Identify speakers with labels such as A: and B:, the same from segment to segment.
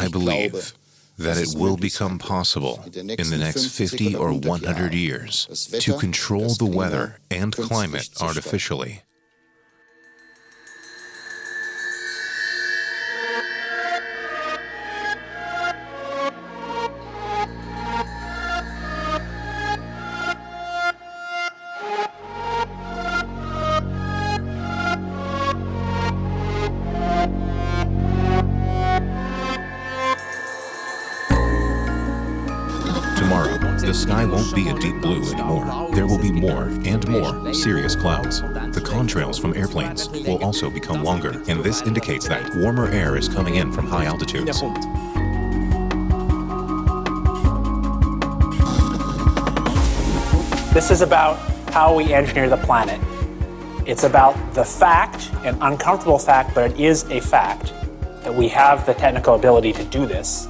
A: I believe that it will become possible in the next 50 or 100 years to control the weather and climate artificially. Tomorrow, the sky won't be a deep blue anymore. There will be more and more serious clouds. The contrails from airplanes will also become longer, and this indicates that warmer air is coming in from high altitudes.
B: This is about how we engineer the planet. It's about the fact, an uncomfortable fact, but it is a fact, that we have the technical ability to do this.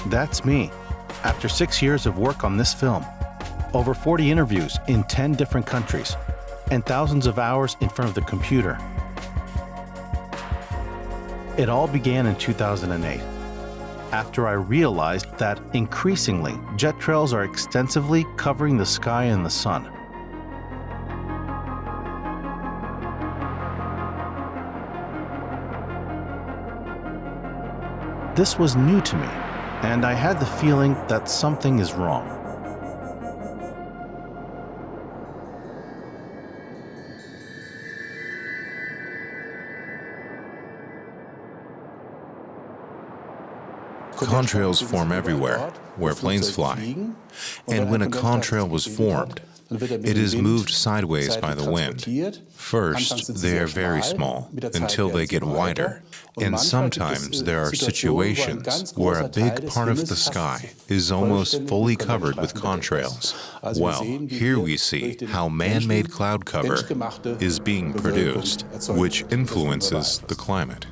C: That's me, after 6 years of work on this film, over 40 interviews in 10 different countries, and thousands of hours in front of the computer. It all began in 2008, after I realized that increasingly, jet trails are extensively covering the sky and the sun. This was new to me, and I had the feeling that something is wrong.
A: Contrails form everywhere where planes fly, and when a contrail was formed, it is moved sideways by the wind. First, they are very small until they get wider, and sometimes there are situations where a big part of the sky is almost fully covered with contrails. Well, here we see how man-made cloud cover is being produced, which influences the climate.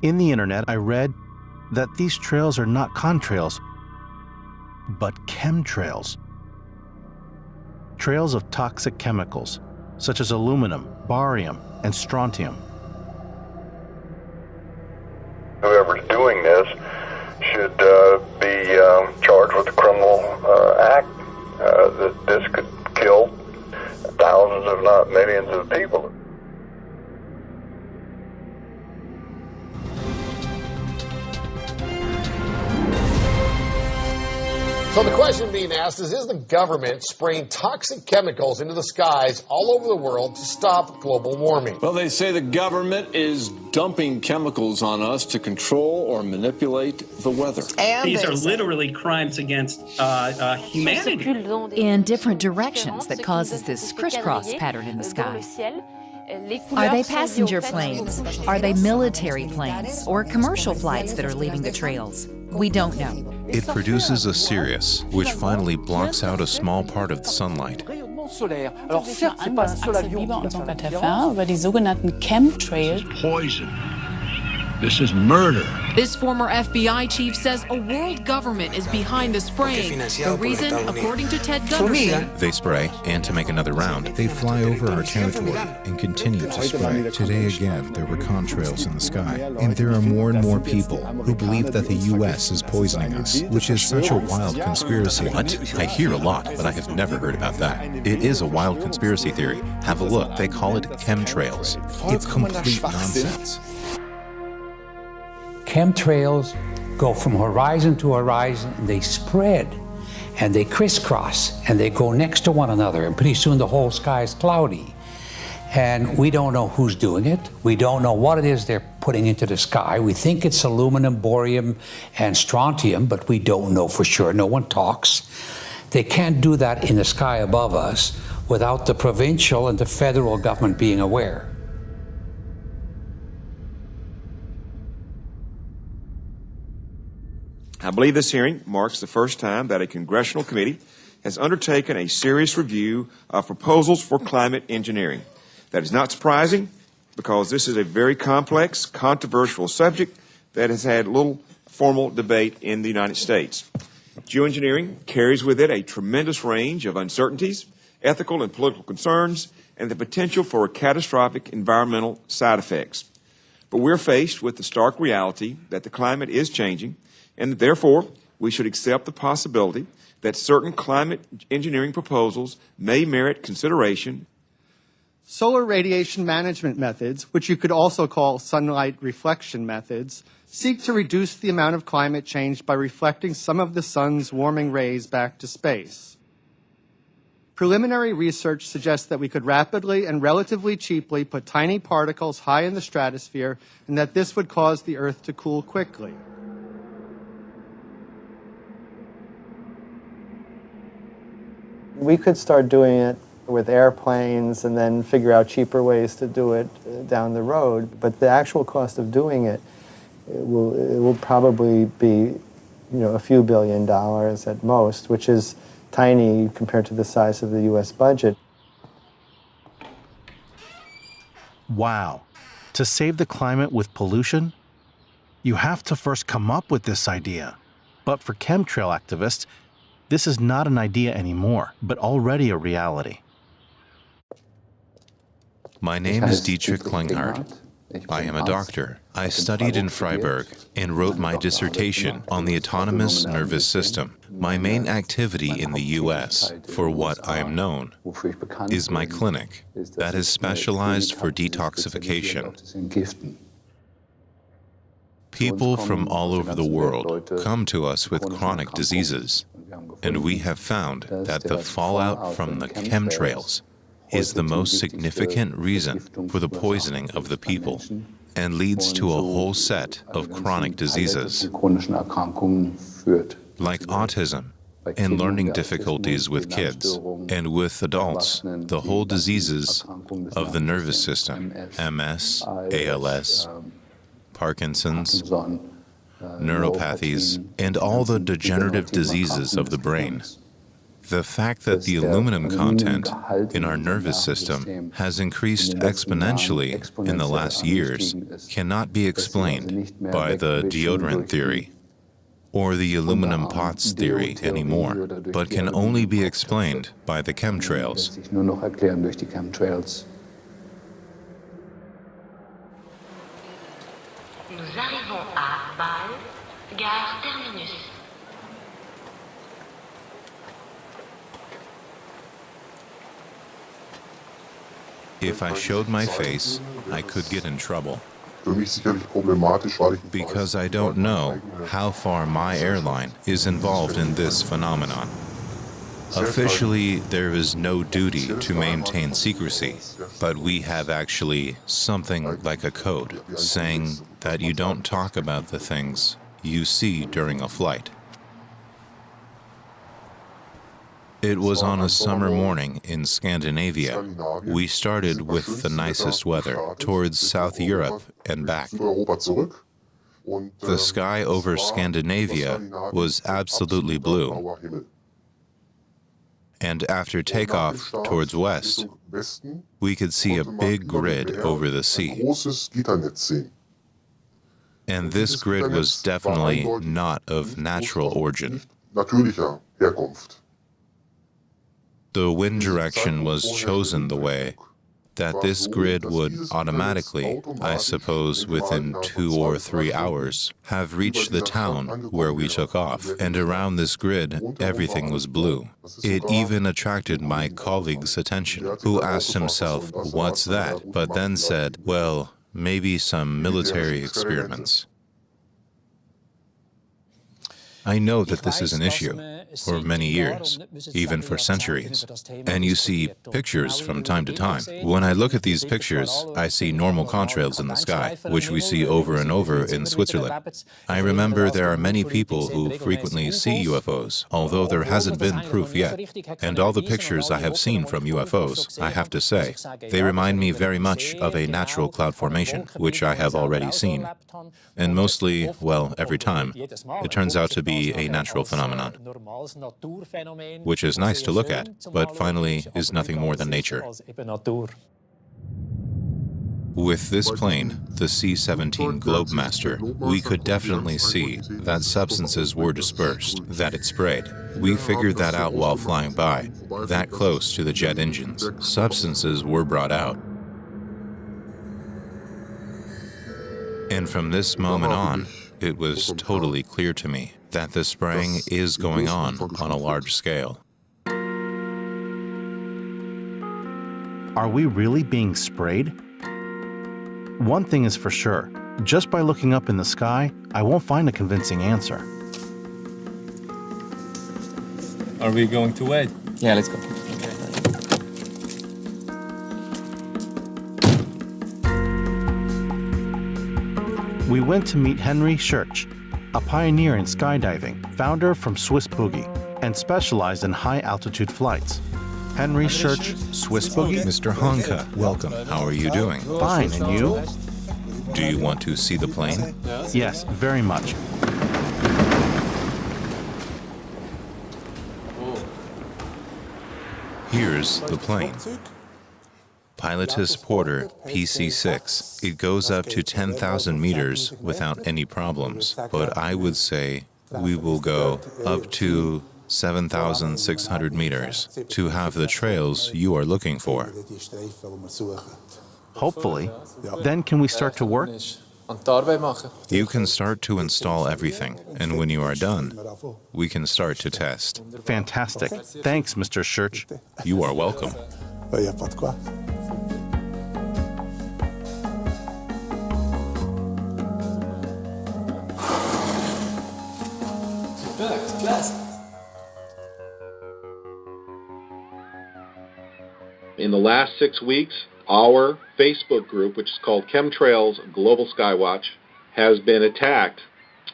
C: In the internet, I read that these trails are not contrails, but chemtrails. Trails of toxic chemicals, such as aluminum, barium, and strontium.
D: Whoever's doing this should be charged with a criminal act. That this could kill thousands, if not millions, of people.
E: So the question being asked is the government spraying toxic chemicals into the skies all over the world to stop global warming?
F: Well, they say the government is dumping chemicals on us to control or manipulate the weather.
G: And these are literally crimes against humanity.
H: In different directions that causes this crisscross pattern in the sky. Are they passenger planes? Are they military planes or commercial flights that are leaving the trails? We don't know.
A: It produces a cirrus, which finally blocks out a small part of the sunlight.
I: Poison. This is murder.
J: This former FBI chief says a world government is behind the spraying. The reason, according to Ted Gunderson,
A: they spray, and to make another round, they fly over our territory and continue to spray. Today again, there were contrails in the sky, and there are more and more people who believe that the U.S. is poisoning us, which is such a wild conspiracy. What? I hear a lot, but I have never heard about that. It is a wild conspiracy theory. Have a look. They call it chemtrails. It's complete nonsense.
K: Chemtrails go from horizon to horizon, and they spread, and they crisscross, and they go next to one another, and pretty soon the whole sky is cloudy. And we don't know who's doing it. We don't know what it is they're putting into the sky. We think it's aluminum, barium, and strontium, but we don't know for sure. No one talks. They can't do that in the sky above us without the provincial and the federal government being aware.
L: I believe this hearing marks the first time that a congressional committee has undertaken a serious review of proposals for climate engineering. That is not surprising because this is a very complex, controversial subject that has had little formal debate in the United States. Geoengineering carries with it a tremendous range of uncertainties, ethical and political concerns, and the potential for catastrophic environmental side effects. But we're faced with the stark reality that the climate is changing, and that therefore we should accept the possibility that certain climate engineering proposals may merit consideration.
M: Solar radiation management methods, which you could also call sunlight reflection methods, seek to reduce the amount of climate change by reflecting some of the sun's warming rays back to space. Preliminary research suggests that we could rapidly and relatively cheaply put tiny particles high in the stratosphere, and that this would cause the Earth to cool quickly.
N: We could start doing it with airplanes and then figure out cheaper ways to do it down the road, but the actual cost of doing it will probably be, a few $1 billion at most, which is tiny compared to the size of the U.S. budget.
C: Wow. To save the climate with pollution? You have to first come up with this idea. But for chemtrail activists, this is not an idea anymore, but already a reality.
A: My name is Dietrich Klinghardt. I am a doctor. I studied in Freiburg and wrote my dissertation on the autonomous nervous system. My main activity in the U.S., for what I am known, is my clinic that is specialized for detoxification. People from all over the world come to us with chronic diseases, and we have found that the fallout from the chemtrails is the most significant reason for the poisoning of the people and leads to a whole set of chronic diseases like autism and learning difficulties with kids, and with adults, the whole diseases of the nervous system, MS, ALS, Parkinson's, neuropathies, and all the degenerative diseases of the brain. The fact that the aluminum content in our nervous system has increased exponentially in the last years cannot be explained by the deodorant theory or the aluminum pots theory anymore, but can only be explained by the chemtrails.
O: Nous arrivons à Bâle, gare terminus.
A: If I showed my face, I could get in trouble, because I don't know how far my airline is involved in this phenomenon. Officially, there is no duty to maintain secrecy, but we have actually something like a code saying that you don't talk about the things you see during a flight. It was on a summer morning in Scandinavia. We started with the nicest weather towards South Europe and back. The sky over Scandinavia was absolutely blue. And after takeoff towards west, we could see a big grid over the sea. And this grid was definitely not of natural origin. The wind direction was chosen the way that this grid would automatically, I suppose within 2 or 3 hours, have reached the town where we took off. And around this grid, everything was blue. It even attracted my colleague's attention, who asked himself, "What's that?" but then said, "Well, maybe some military experiments." I know that this is an issue for many years, even for centuries. And you see pictures from time to time. When I look at these pictures, I see normal contrails in the sky, which we see over and over in Switzerland. I remember there are many people who frequently see UFOs, although there hasn't been proof yet. And all the pictures I have seen from UFOs, I have to say, they remind me very much of a natural cloud formation, which I have already seen. And mostly, well, every time, it turns out to be be a natural phenomenon, which is nice to look at, but finally is nothing more than nature. With this plane, the C-17 Globemaster, we could definitely see that substances were dispersed, that it sprayed. We figured that out while flying by, that close to the jet engines. Substances were brought out. And from this moment on, it was totally clear to me that the spraying is going on a large scale.
C: Are we really being sprayed? One thing is for sure, just by looking up in the sky, I won't find a convincing answer.
P: Are we going to wait?
Q: Yeah, let's go.
C: We went to meet Henry Schurch, a pioneer in skydiving, founder from Swiss Boogie, and specialized in high-altitude flights. Henry Schurch, Swiss Boogie.
A: Mr. Honka, welcome. How are you doing?
C: Fine, and you?
A: Do you want to see the plane?
C: Yes, very much.
A: Here's the plane. Pilotus Porter PC-6. It goes up to 10,000 meters without any problems, but I would say we will go up to 7,600 meters to have the trails you are looking for.
C: Hopefully. Then can we start to work?
A: You can start to install everything, and when you are done, we can start to test.
C: Fantastic. Thanks, Mr. Schurch.
A: You are welcome.
R: In the last 6 weeks, our Facebook group, which is called Chemtrails Global Skywatch, has been attacked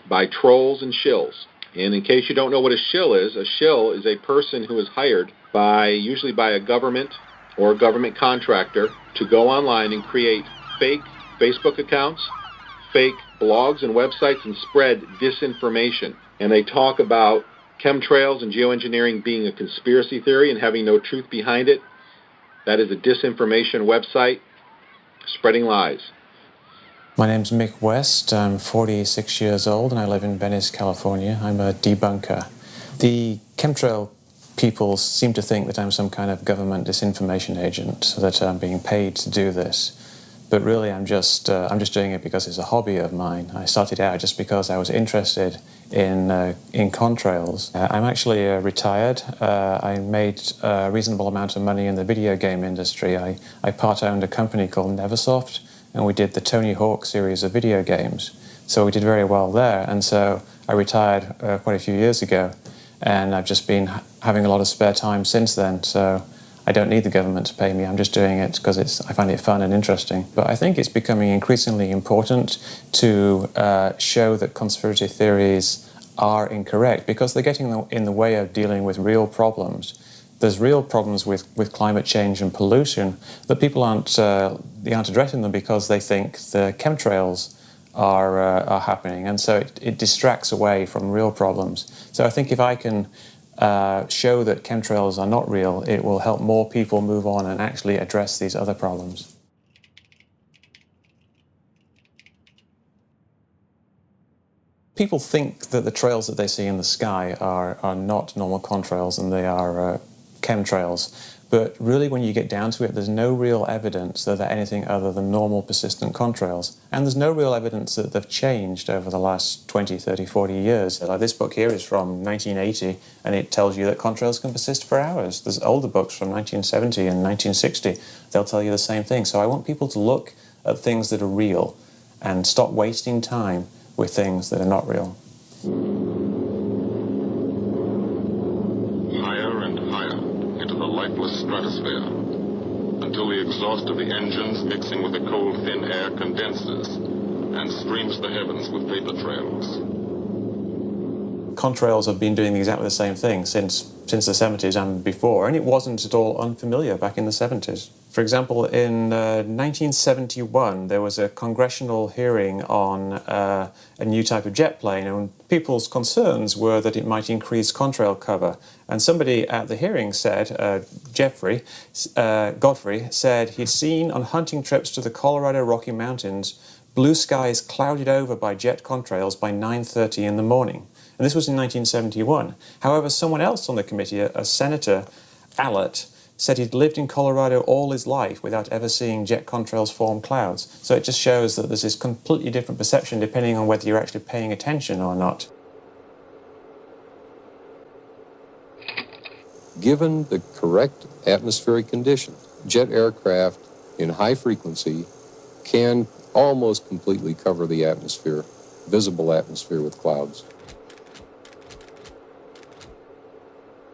R: by trolls and shills. And in case you don't know what a shill is a person who is hired usually by a government or a government contractor to go online and create fake Facebook accounts, fake blogs and websites, and spread disinformation. And they talk about chemtrails and geoengineering being a conspiracy theory and having no truth behind it. That is a disinformation website spreading lies.
Q: My name's Mick West. I'm 46 years old and I live in Venice, California. I'm a debunker. The chemtrail people seem to think that I'm some kind of government disinformation agent, so that I'm being paid to do this. But really, I'm just doing it because it's a hobby of mine. I started out just because I was interested in contrails. I'm actually retired. I made a reasonable amount of money in the video game industry. I part-owned a company called Neversoft, and we did the Tony Hawk series of video games. So we did very well there, and so I retired quite a few years ago, and I've just been having a lot of spare time since then. So I don't need the government to pay me. I'm just doing it because I find it fun and interesting. But I think it's becoming increasingly important to show that conspiracy theories are incorrect because they're getting in the way of dealing with real problems. There's real problems with climate change and pollution, but people aren't addressing them because they think the chemtrails are happening, and so it distracts away from real problems. So I think if I can show that chemtrails are not real, it will help more people move on and actually address these other problems. People think that the trails that they see in the sky are not normal contrails and they are chemtrails. But really, when you get down to it, there's no real evidence that they're anything other than normal persistent contrails. And there's no real evidence that they've changed over the last 20, 30, 40 years. Like this book here is from 1980, and it tells you that contrails can persist for hours. There's older books from 1970 and 1960. They'll tell you the same thing. So I want people to look at things that are real and stop wasting time with things that are not real.
S: Higher and higher into the lifeless stratosphere, until the exhaust of the engines mixing with the cold, thin air condenses and streams the heavens with vapor trails.
Q: Contrails have been doing exactly the same thing since the 70s and before, and it wasn't at all unfamiliar back in the 70s. For example, in 1971, there was a congressional hearing on a new type of jet plane, and people's concerns were that it might increase contrail cover. And somebody at the hearing said, Godfrey, said he'd seen on hunting trips to the Colorado Rocky Mountains blue skies clouded over by jet contrails by 9:30 in the morning. And this was in 1971. However, someone else on the committee, a Senator Allott, said he'd lived in Colorado all his life without ever seeing jet contrails form clouds. So it just shows that there's this completely different perception depending on whether you're actually paying attention or not.
T: Given the correct atmospheric condition, jet aircraft in high frequency can almost completely cover the atmosphere, visible atmosphere, with clouds.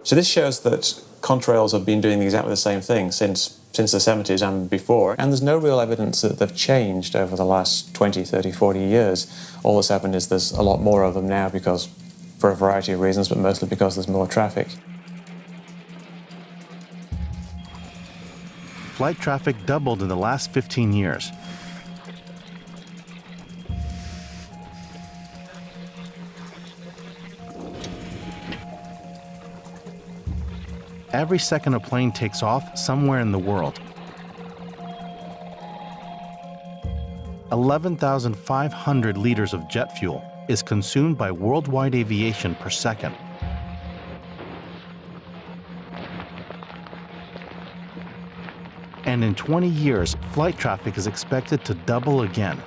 Q: So this shows that contrails have been doing exactly the same thing since the 70s and before, and there's no real evidence that they've changed over the last 20, 30, 40 years. All that's happened is there's a lot more of them now because, for a variety of reasons, but mostly because there's more traffic.
C: Flight traffic doubled in the last 15 years. Every second a plane takes off somewhere in the world. 11,500 liters of jet fuel is consumed by worldwide aviation per second. And in 20 years, flight traffic is expected to double again.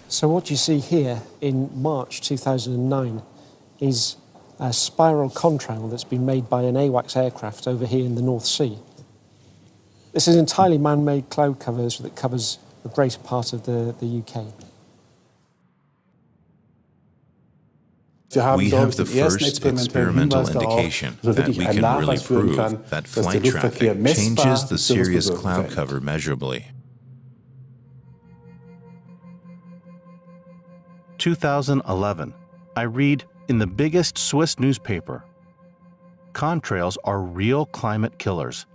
U: So what you see here in March 2009 is a spiral contrail that's been made by an AWACS aircraft over here in the North Sea. This is entirely man-made cloud covers that covers a greater part of the UK.
A: We have the first experimental indication that we can really prove that flight traffic changes the serious cloud cover measurably.
C: 2011, I read in the biggest Swiss newspaper, contrails are real climate killers.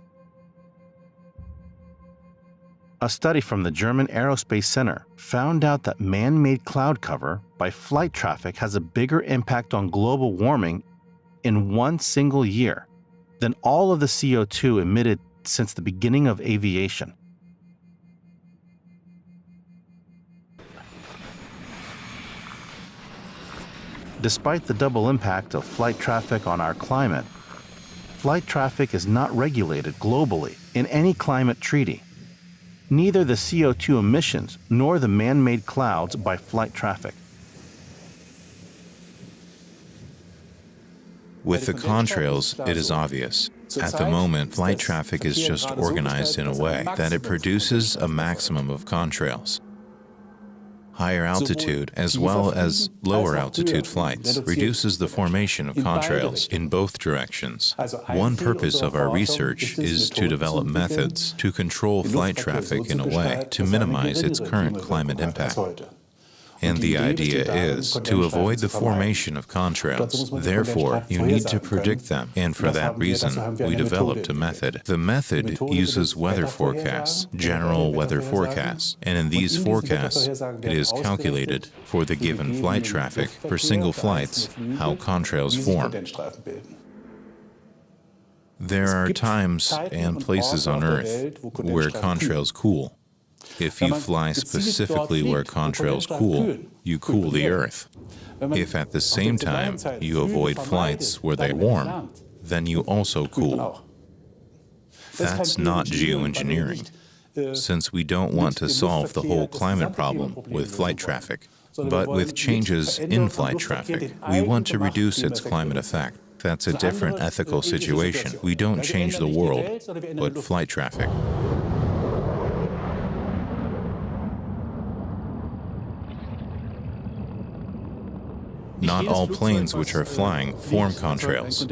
C: A study from the German Aerospace Center found out that man-made cloud cover by flight traffic has a bigger impact on global warming in one single year than all of the CO2 emitted since the beginning of aviation. Despite the double impact of flight traffic on our climate, flight traffic is not regulated globally in any climate treaty. Neither the CO2 emissions nor the man-made clouds by flight traffic.
A: With the contrails, it is obvious. At the moment, flight traffic is just organized in a way that it produces a maximum of contrails. Higher altitude, as well as lower altitude flights, reduces the formation of contrails in both directions. One purpose of our research is to develop methods to control flight traffic in a way to minimize its current climate impact. And the idea is to avoid the formation of contrails. Therefore, you need to predict them, and for that reason, we developed a method. The method uses weather forecasts, general weather forecasts, and in these forecasts, it is calculated for the given flight traffic for single flights how contrails form. There are times and places on Earth where contrails cool. If you fly specifically where contrails cool, you cool the Earth. If at the same time you avoid flights where they warm, then you also cool. That's not geoengineering, since we don't want to solve the whole climate problem with flight traffic. But with changes in flight traffic, we want to reduce its climate effect. That's a different ethical situation. We don't change the world, but flight traffic. Not all planes which are flying form contrails.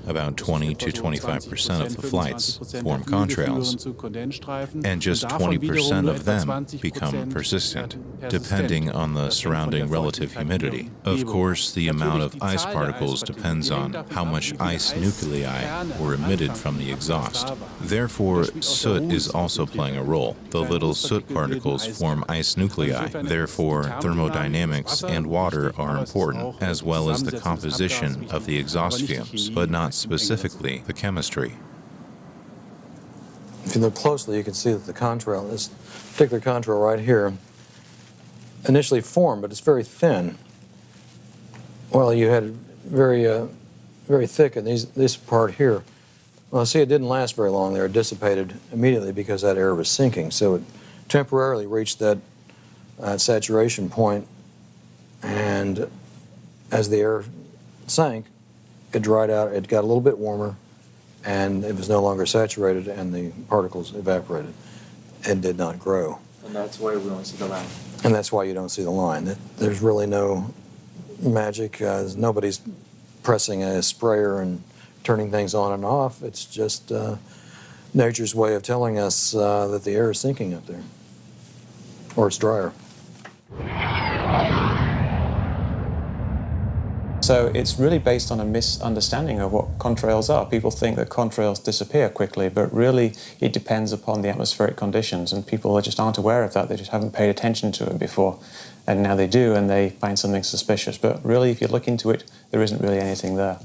A: About 20 to 25% of the flights form contrails, and just 20% of them become persistent, depending on the surrounding relative humidity. Of course, the amount of ice particles depends on how much ice nuclei were emitted from the exhaust. Therefore, soot is also playing a role. The little soot particles form ice nuclei. Therefore, thermodynamics and water are important, as well as the composition of the exhaust fumes, but not specifically the chemistry.
B: If you look closely, you can see that the contrail, this particular contrail right here, initially formed, but it's very thin. Well, you had very thick in this part here. Well, see, it didn't last very long there. It dissipated immediately because that air was sinking. So it temporarily reached that saturation point, and as the air sank, it dried out, it got a little bit warmer, and it was no longer saturated, and the particles evaporated and did not grow.
V: And that's why we don't see the line.
B: And that's why you don't see the line. There's really no magic. Nobody's pressing a sprayer and turning things on and off. It's just nature's way of telling us that the air is sinking up there, or it's drier.
Q: So it's really based on a misunderstanding of what contrails are. People think that contrails disappear quickly, but really it depends upon the atmospheric conditions, and people just aren't aware of that. They just haven't paid attention to it before, and now they do, and they find something suspicious. But really, if you look into it, there isn't really anything there.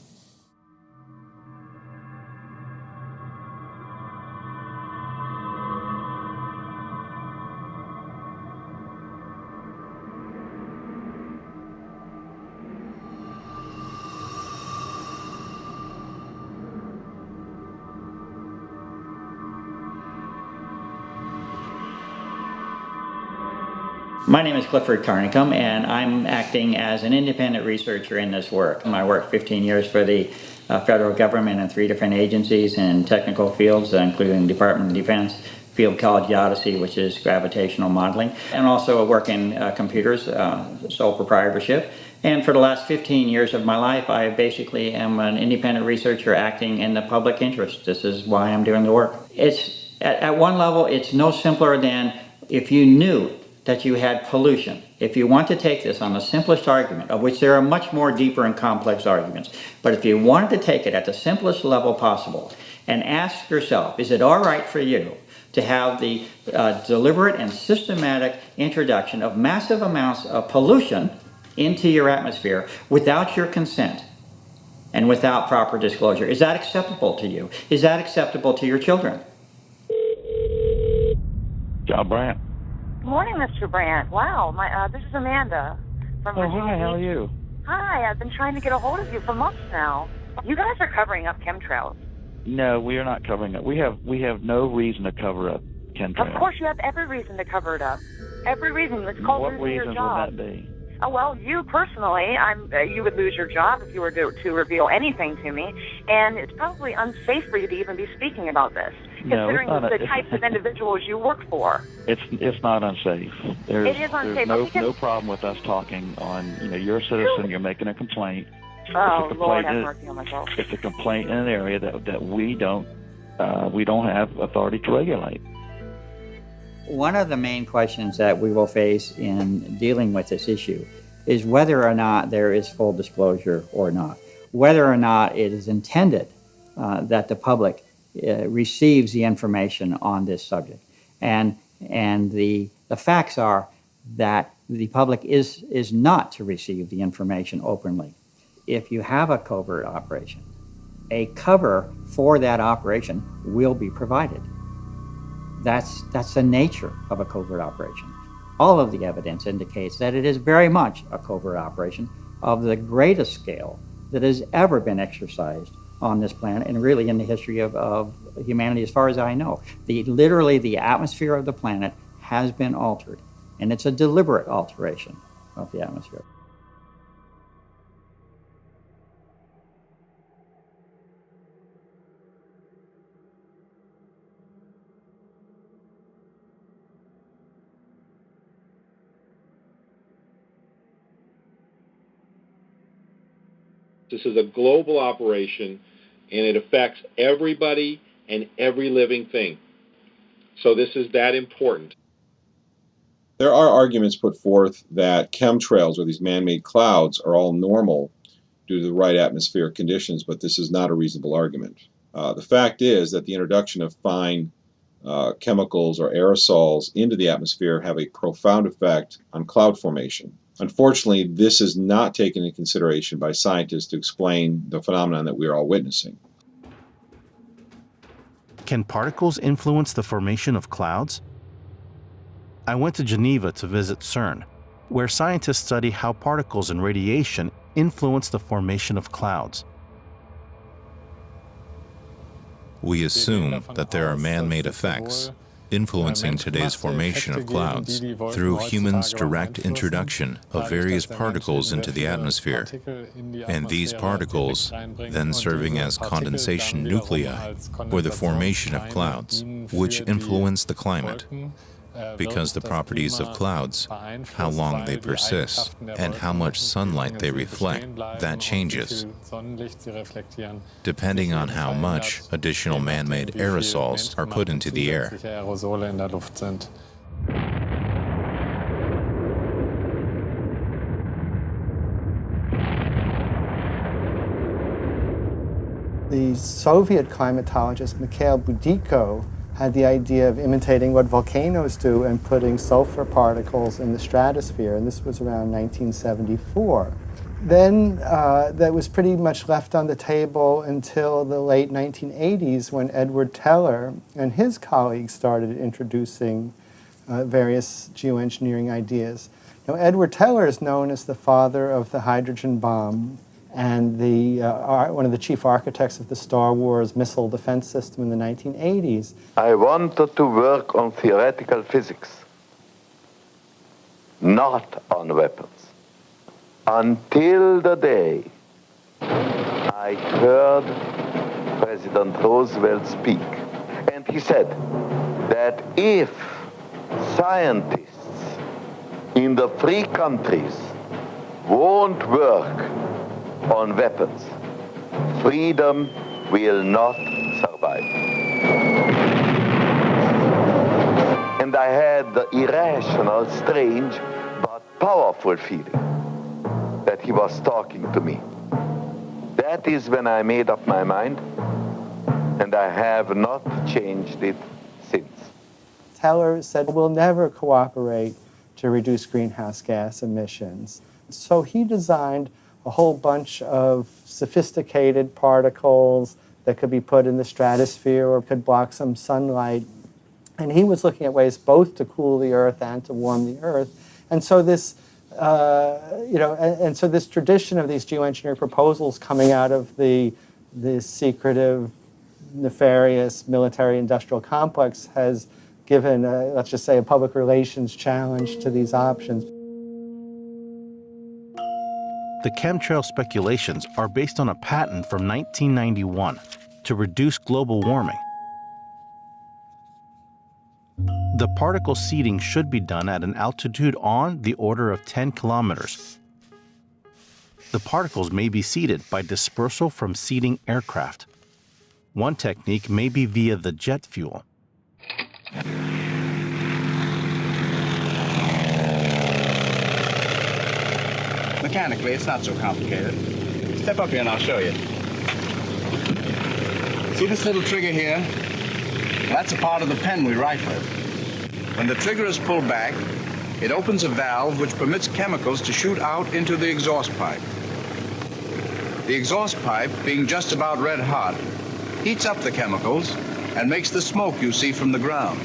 W: My name is Clifford Carnicum, and I'm acting as an independent researcher in this work. I worked 15 years for the federal government in 3 different agencies in technical fields, including Department of Defense, field called Geodesy, which is gravitational modeling, and also work in computers, sole proprietorship. And for the last 15 years of my life, I basically am an independent researcher acting in the public interest. This is why I'm doing the work. It's at one level, it's no simpler than if you knew that you had pollution. If you want to take this on the simplest argument, of which there are much more deeper and complex arguments, but if you wanted to take it at the simplest level possible and ask yourself, is it all right for you to have the deliberate and systematic introduction of massive amounts of pollution into your atmosphere without your consent and without proper disclosure? Is that acceptable to you? Is that acceptable to your children?
X: John Brandt.
Y: Good morning, Mr. Brandt. Wow, this is Amanda from Virginia.
X: Hi, how are you?
Y: Hi, I've been trying to get a hold of you for months now. You guys are covering up chemtrails.
X: No, we are not covering it. We have no reason to cover up chemtrails.
Y: Of course, you have every reason to cover it up. Every reason. It's called losing your job.
X: What reasons would that be?
Y: Oh, well, you personally, you would lose your job if you were to reveal anything to me, and it's probably unsafe for you to even be speaking about this, considering the types of individuals you work for.
X: It's not unsafe.
Y: It is unsafe.
X: There's no problem with us talking on. You're a citizen. You're making a complaint.
Y: Oh, Lord, have mercy on myself.
X: It's a complaint in an area that we don't have authority to regulate.
W: One of the main questions that we will face in dealing with this issue is whether or not there is full disclosure or not, whether or not it is intended that the public receives the information on this subject. And the facts are that the public is not to receive the information openly. If you have a covert operation, a cover for that operation will be provided. That's the nature of a covert operation. All of the evidence indicates that it is very much a covert operation of the greatest scale that has ever been exercised on this planet and really in the history of humanity as far as I know. Literally the atmosphere of the planet has been altered, and it's a deliberate alteration of the atmosphere.
R: This is a global operation and it affects everybody and every living thing. So this is that important.
L: There are arguments put forth that chemtrails, or these man-made clouds, are all normal due to the right atmospheric conditions, but this is not a reasonable argument. The fact is that the introduction of fine chemicals or aerosols into the atmosphere have a profound effect on cloud formation. Unfortunately, this is not taken into consideration by scientists to explain the phenomenon that we are all witnessing.
C: Can particles influence the formation of clouds? I went to Geneva to visit CERN, where scientists study how particles and radiation influence the formation of clouds.
A: We assume that there are man-made effects influencing today's formation of clouds through humans' direct introduction of various particles into the atmosphere, and these particles then serving as condensation nuclei or the formation of clouds, which influence the climate. Because the properties of clouds, how long they persist, and how much sunlight they reflect, that changes, depending on how much additional man-made aerosols are put into the air.
N: The Soviet climatologist Mikhail Budiko had the idea of imitating what volcanoes do and putting sulfur particles in the stratosphere, and this was around 1974. Then that was pretty much left on the table until the late 1980s when Edward Teller and his colleagues started introducing various geoengineering ideas. Now, Edward Teller is known as the father of the hydrogen bomb and one of the chief architects of the Star Wars missile defense system in the 1980s.
D: I wanted to work on theoretical physics, not on weapons, until the day I heard President Roosevelt speak. And he said that if scientists in the free countries won't work on weapons, freedom will not survive. And I had the irrational, strange, but powerful feeling that he was talking to me. That is when I made up my mind, and I have not changed it since.
N: Teller said, we'll never cooperate to reduce greenhouse gas emissions. So he designed a whole bunch of sophisticated particles that could be put in the stratosphere or could block some sunlight. And he was looking at ways both to cool the Earth and to warm the Earth. And so this, and so this tradition of these geoengineering proposals coming out of the secretive, nefarious military-industrial complex has given, let's just say, a public relations challenge to these options.
C: The chemtrail speculations are based on a patent from 1991 to reduce global warming. The particle seeding should be done at an altitude on the order of 10 kilometers. The particles may be seeded by dispersal from seeding aircraft. One technique may be via the jet fuel.
E: Mechanically, it's not so complicated. Step up here and I'll show you. See this little trigger here? That's a part of the pen we write with. When the trigger is pulled back, it opens a valve which permits chemicals to shoot out into the exhaust pipe. The exhaust pipe, being just about red hot, heats up the chemicals and makes the smoke you see from the ground.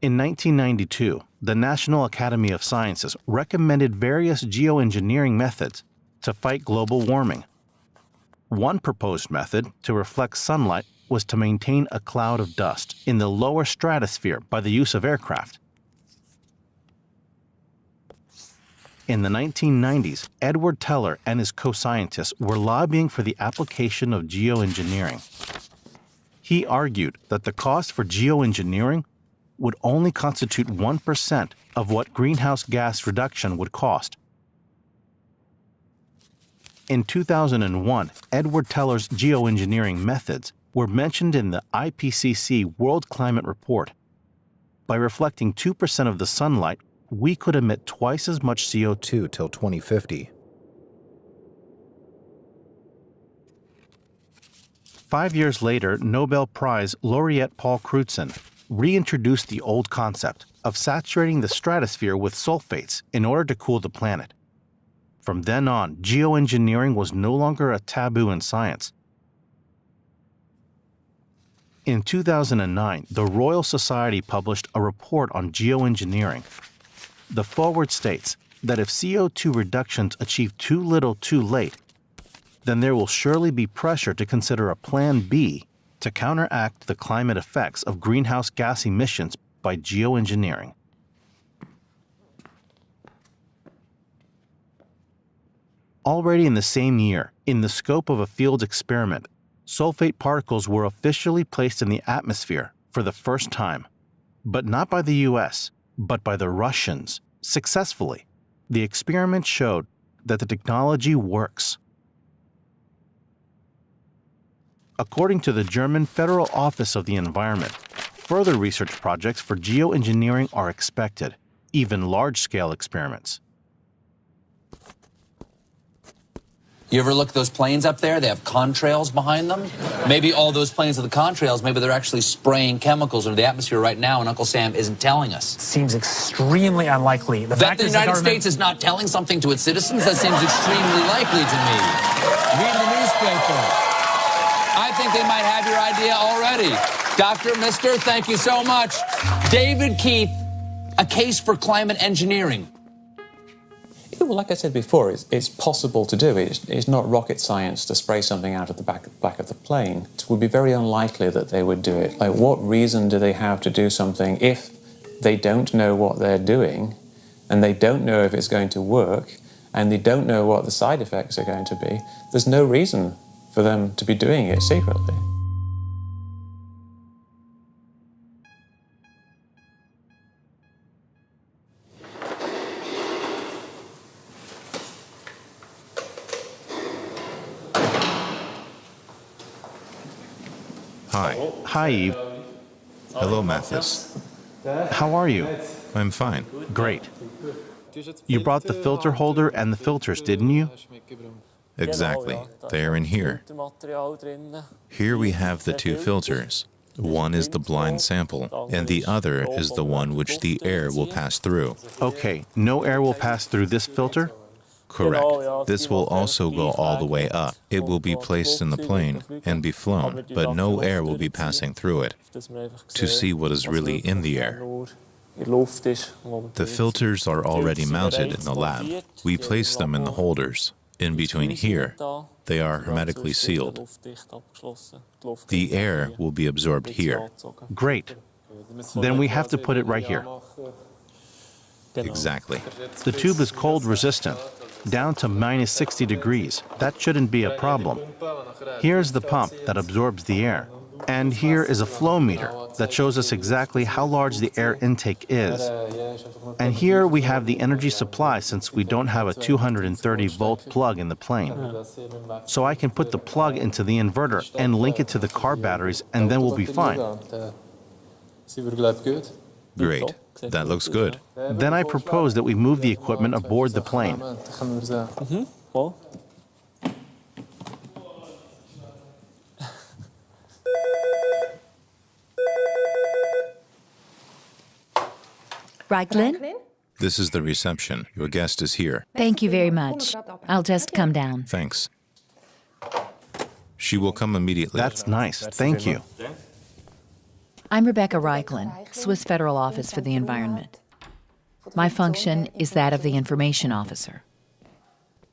C: In 1992, the National Academy of Sciences recommended various geoengineering methods to fight global warming. One proposed method to reflect sunlight was to maintain a cloud of dust in the lower stratosphere by the use of aircraft. In the 1990s, Edward Teller and his co-scientists were lobbying for the application of geoengineering. He argued that the cost for geoengineering would only constitute 1% of what greenhouse gas reduction would cost. In 2001, Edward Teller's geoengineering methods were mentioned in the IPCC World Climate Report. By reflecting 2% of the sunlight, we could emit twice as much CO2 till 2050. 5 years later, Nobel Prize laureate Paul Crutzen reintroduced the old concept of saturating the stratosphere with sulfates in order to cool the planet. From then on, geoengineering was no longer a taboo in science. In 2009, the Royal Society published a report on geoengineering. The foreword states that if CO2 reductions achieve too little too late, then there will surely be pressure to consider a Plan B to counteract the climate effects of greenhouse gas emissions by geoengineering. Already in the same year, in the scope of a field experiment, sulfate particles were officially placed in the atmosphere for the first time. But not by the US, but by the Russians, successfully. The experiment showed that the technology works. According to the German Federal Office of the Environment, further research projects for geoengineering are expected, even large-scale experiments.
F: You ever look at those planes up there? They have contrails behind them. Maybe all those planes are the contrails. Maybe they're actually spraying chemicals into the atmosphere right now, and Uncle Sam isn't telling us.
G: Seems extremely unlikely.
F: That the United States is not telling something to its citizens? That seems extremely likely to me. Read the newspaper. I think they might have your idea already. Dr. Mister, thank you so much. David Keith, a case for climate engineering.
Q: Well, like I said before, it's possible to do. It's not rocket science to spray something out of the back of the plane. It would be very unlikely that they would do it. Like, what reason do they have to do something if they don't know what they're doing, and they don't know if it's going to work, and they don't know what the side effects are going to be? There's no reason for them to be doing it secretly.
A: Hi.
C: Hi, Eve.
A: Hello, Mathis.
C: How are you?
A: I'm fine.
C: Great. You brought the filter holder and the filters, didn't you?
A: Exactly. They are in here. Here we have the two filters. One is the blind sample, and the other is the one which the air will pass through.
C: Okay, no air will pass through this filter?
A: Correct. This will also go all the way up. It will be placed in the plane and be flown, but no air will be passing through it to see what is really in the air. The filters are already mounted in the lab. We place them in the holders. In between here, they are hermetically sealed. The air will be absorbed here.
C: Great. Then we have to put it right here.
A: Exactly.
C: The tube is cold resistant, down to minus 60 degrees. That shouldn't be a problem. Here's the pump that absorbs the air. And here is a flow meter that shows us exactly how large the air intake is. And here we have the energy supply, since we don't have a 230-volt plug in the plane. So I can put the plug into the inverter and link it to the car batteries, and then we'll be fine.
A: Great. That looks good.
C: Then I propose that we move the equipment aboard the plane.
H: Reiklin?
A: This is the reception. Your guest is here.
H: Thank you very much. I'll just come down.
A: Thanks. She will come immediately.
C: That's nice. Thank you.
H: I'm Rebecca Reiklin, Swiss Federal Office for the Environment. My function is that of the information officer.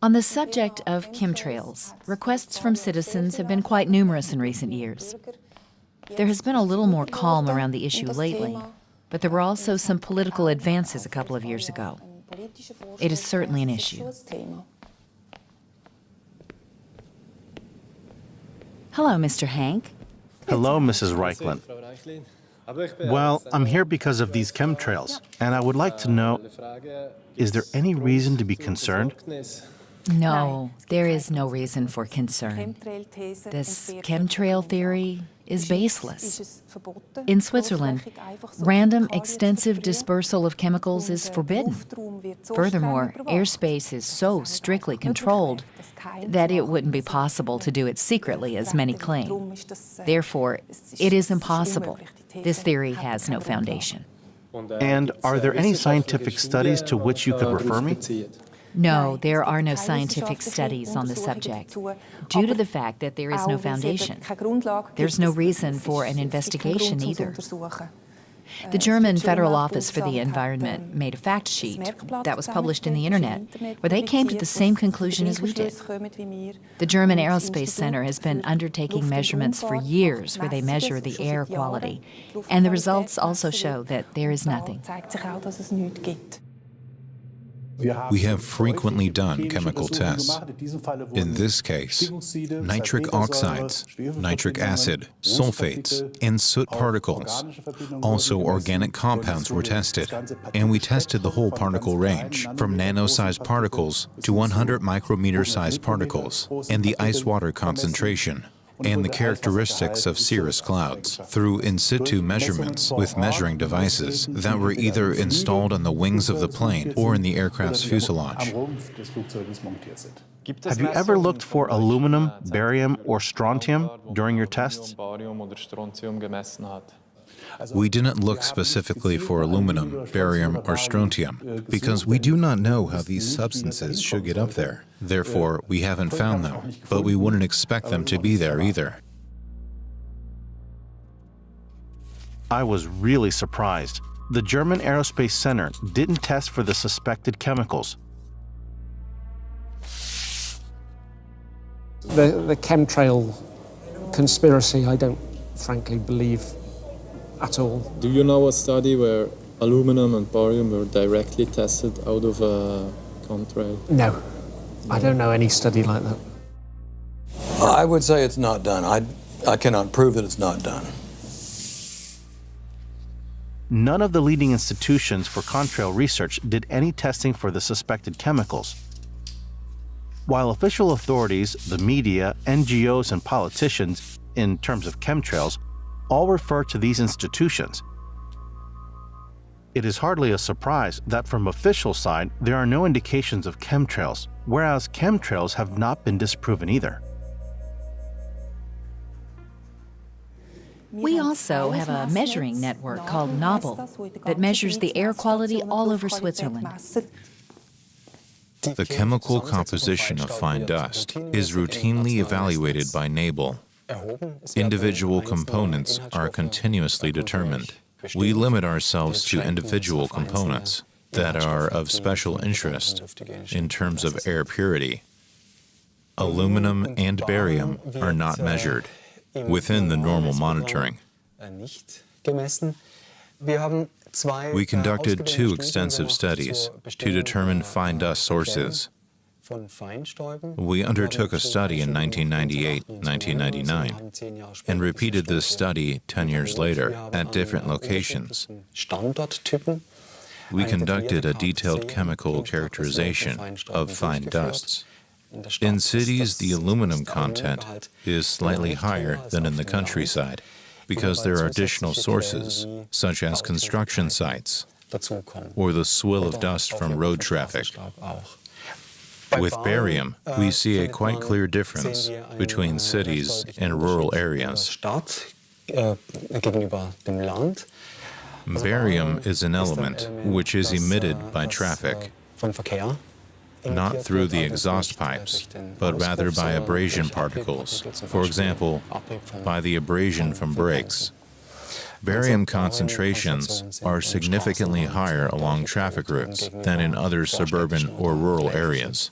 H: On the subject of chemtrails, requests from citizens have been quite numerous in recent years. There has been a little more calm around the issue lately, but there were also some political advances a couple of years ago. It is certainly an issue. Hello, Mr. Hank.
C: Hello, Mrs. Reiklin. Well, I'm here because of these chemtrails, and I would like to know, is there any reason to be concerned?
H: No, there is no reason for concern. This chemtrail theory is baseless. In Switzerland, random extensive dispersal of chemicals is forbidden. Furthermore, airspace is so strictly controlled that it wouldn't be possible to do it secretly, as many claim. Therefore, it is impossible. This theory has no foundation.
C: And are there any scientific studies to which you could refer me?
H: No, there are no scientific studies on the subject, due to the fact that there is no foundation. There's no reason for an investigation either. The German Federal Office for the Environment made a fact sheet that was published in the internet, where they came to the same conclusion as we did. The German Aerospace Center has been undertaking measurements for years where they measure the air quality, and the results also show that there is nothing.
A: We have frequently done chemical tests. In this case, nitric oxides, nitric acid, sulfates, and soot particles. Also, organic compounds were tested, and we tested the whole particle range, from nano-sized particles to 100 micrometer-sized particles, and the ice-water concentration, and the characteristics of cirrus clouds through in situ measurements with measuring devices that were either installed on the wings of the plane or in the aircraft's fuselage.
C: Have you ever looked for aluminum, barium, or strontium during your tests?
A: We didn't look specifically for aluminum, barium, or strontium because we do not know how these substances should get up there. Therefore, we haven't found them, but we wouldn't expect them to be there either.
C: I was really surprised. The German Aerospace Center didn't test for the suspected chemicals.
U: The chemtrail conspiracy, I don't frankly believe at all.
P: Do you know a study where aluminum and barium were directly tested out of a chemtrail?
U: No, I don't know any study like that.
B: I would say it's not done. I cannot prove that it's not done.
C: None of the leading institutions for contrail research did any testing for the suspected chemicals. While official authorities, the media, NGOs, and politicians, in terms of chemtrails, all refer to these institutions, it is hardly a surprise that from official side there are no indications of chemtrails, whereas chemtrails have not been disproven either.
H: We also have a measuring network called Nobel that measures the air quality all over Switzerland.
A: The chemical composition of fine dust is routinely evaluated by Nobel. Individual components are continuously determined. We limit ourselves to individual components that are of special interest in terms of air purity. Aluminum and barium are not measured within the normal monitoring. We conducted 2 extensive studies to determine fine dust sources. We undertook a study in 1998-1999 and repeated this study 10 years later at different locations. We conducted a detailed chemical characterization of fine dusts. In cities, the aluminum content is slightly higher than in the countryside because there are additional sources, such as construction sites or the swill of dust from road traffic. With barium, we see a quite clear difference between cities and rural areas. Barium is an element which is emitted by traffic, not through the exhaust pipes, but rather by abrasion particles, for example, by the abrasion from brakes. Barium concentrations are significantly higher along traffic routes than in other suburban or rural areas.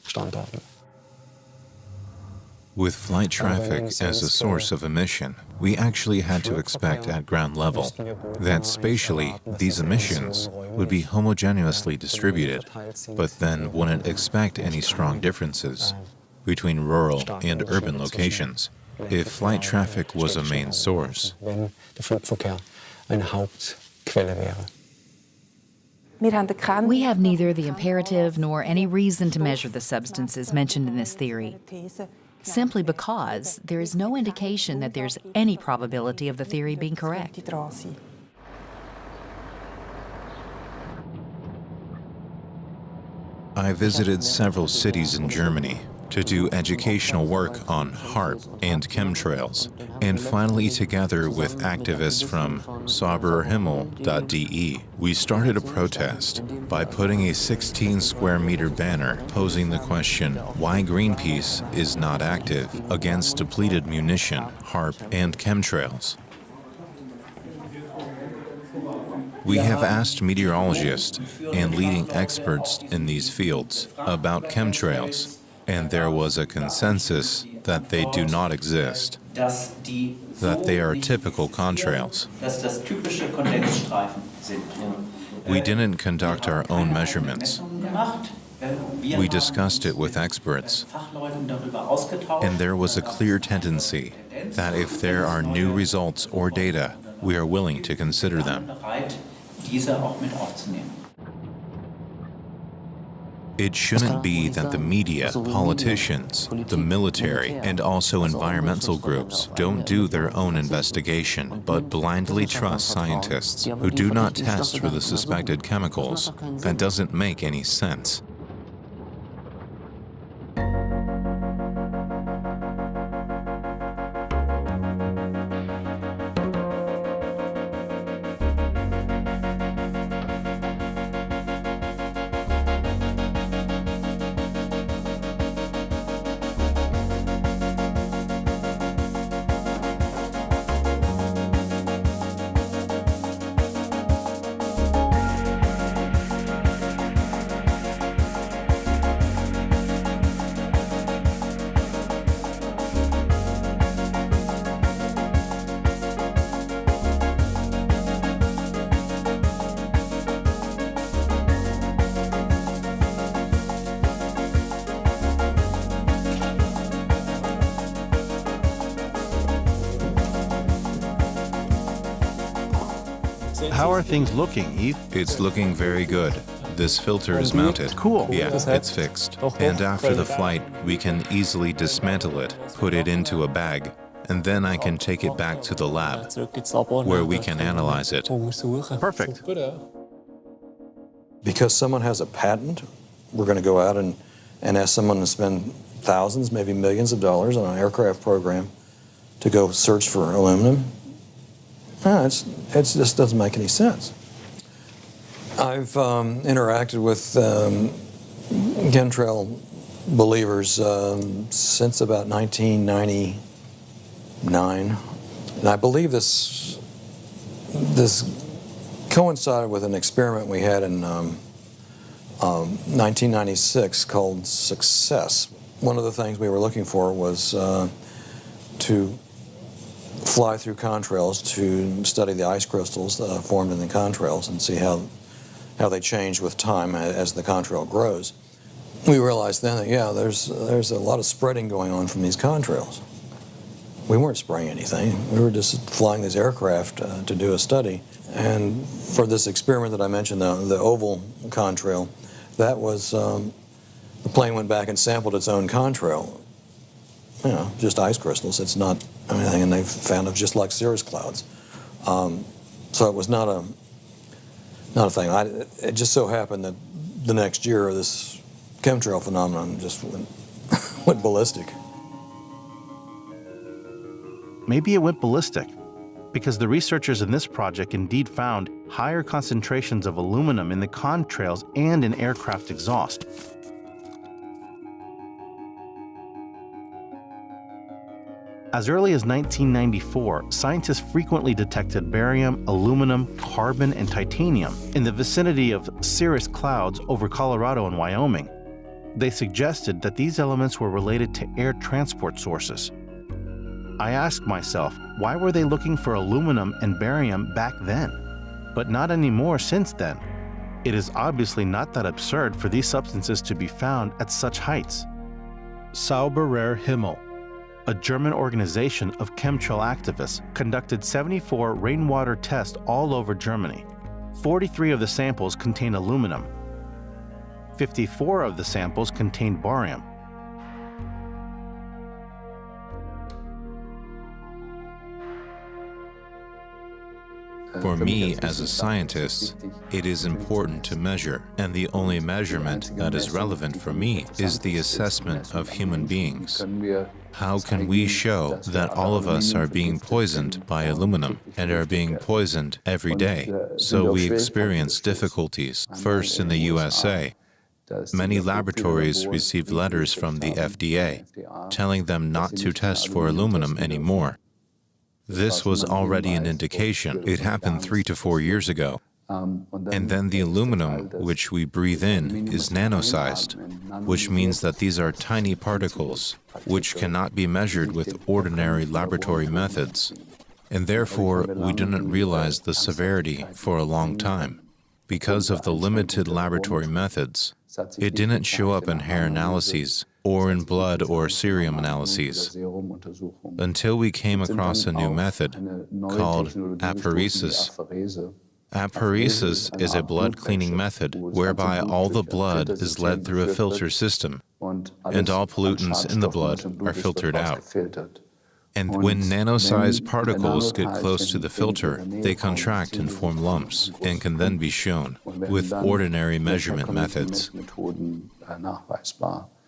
A: With flight traffic as a source of emission, we actually had to expect at ground level that spatially these emissions would be homogeneously distributed, but then wouldn't expect any strong differences between rural and urban locations if flight traffic was a main source.
I: eine Hauptquelle wäre.
H: We have neither the imperative nor any reason to measure the substances mentioned in this theory, simply because there is no indication that there's any probability of the theory being correct.
A: I visited several cities in Germany to do educational work on HAARP and chemtrails, and finally, together with activists from saubererhimmel.de, we started a protest by putting a 16-square-meter banner posing the question, why Greenpeace is not active against depleted munition, HAARP, and chemtrails. We have asked meteorologists and leading experts in these fields about chemtrails, and there was a consensus that they do not exist, that they are typical contrails. We didn't conduct our own measurements. We discussed it with experts, and there was a clear tendency that if there are new results or data, we are willing to consider them. It shouldn't be that the media, politicians, the military, and also environmental groups don't do their own investigation, but blindly trust scientists who do not test for the suspected chemicals. That doesn't make any sense.
C: How are things looking, Eve?
A: It's looking very good. This filter is mounted.
C: Cool.
A: Yeah, it's fixed. And after the flight, we can easily dismantle it, put it into a bag, and then I can take it back to the lab, where we can analyze it.
C: Perfect.
B: Because someone has a patent, we're going to go out and ask someone to spend thousands, maybe millions of dollars on an aircraft program to go search for aluminum. No, it just doesn't make any sense. I've interacted with chemtrail believers since about 1999, and I believe this coincided with an experiment we had in 1996 called Success. One of the things we were looking for was to fly through contrails to study the ice crystals formed in the contrails and see how they change with time as the contrail grows. We realized then that, yeah, there's a lot of spreading going on from these contrails. We weren't spraying anything. We were just flying these aircraft to do a study. And for this experiment that I mentioned, the oval contrail, that was, the plane went back and sampled its own contrail. You know, just ice crystals. It's not anything, and they found it just like cirrus clouds. So it was not a thing. It just so happened that the next year this chemtrail phenomenon just went ballistic.
C: Maybe it went ballistic because the researchers in this project indeed found higher concentrations of aluminum in the contrails and in aircraft exhaust. As early as 1994, scientists frequently detected barium, aluminum, carbon, and titanium in the vicinity of cirrus clouds over Colorado and Wyoming. They suggested that these elements were related to air transport sources. I asked myself, why were they looking for aluminum and barium back then, but not anymore since then? It is obviously not that absurd for these substances to be found at such heights.
J: Sauberer Himmel,
C: a German organization of chemtrail activists conducted 74 rainwater tests all over Germany. 43 of the samples contained aluminum. 54 of the samples contained barium.
A: For me, as a scientist, it is important to measure, and the only measurement that is relevant for me is the assessment of human beings. How can we show that all of us are being poisoned by aluminum and are being poisoned every day? So we experience difficulties, first in the USA. Many laboratories received letters from the FDA telling them not to test for aluminum anymore. This was already an indication. It happened 3 to 4 years ago. And then the aluminum, which we breathe in, is nano-sized, which means that these are tiny particles, which cannot be measured with ordinary laboratory methods. And therefore, we didn't realize the severity for a long time. Because of the limited laboratory methods, it didn't show up in hair analyses, or in blood or serum analyses, until we came across a new method called apheresis. Apheresis is a blood cleaning method whereby all the blood is led through a filter system, and all pollutants in the blood are filtered out. And when nano-sized particles get close to the filter, they contract and form lumps, and can then be shown with ordinary measurement methods.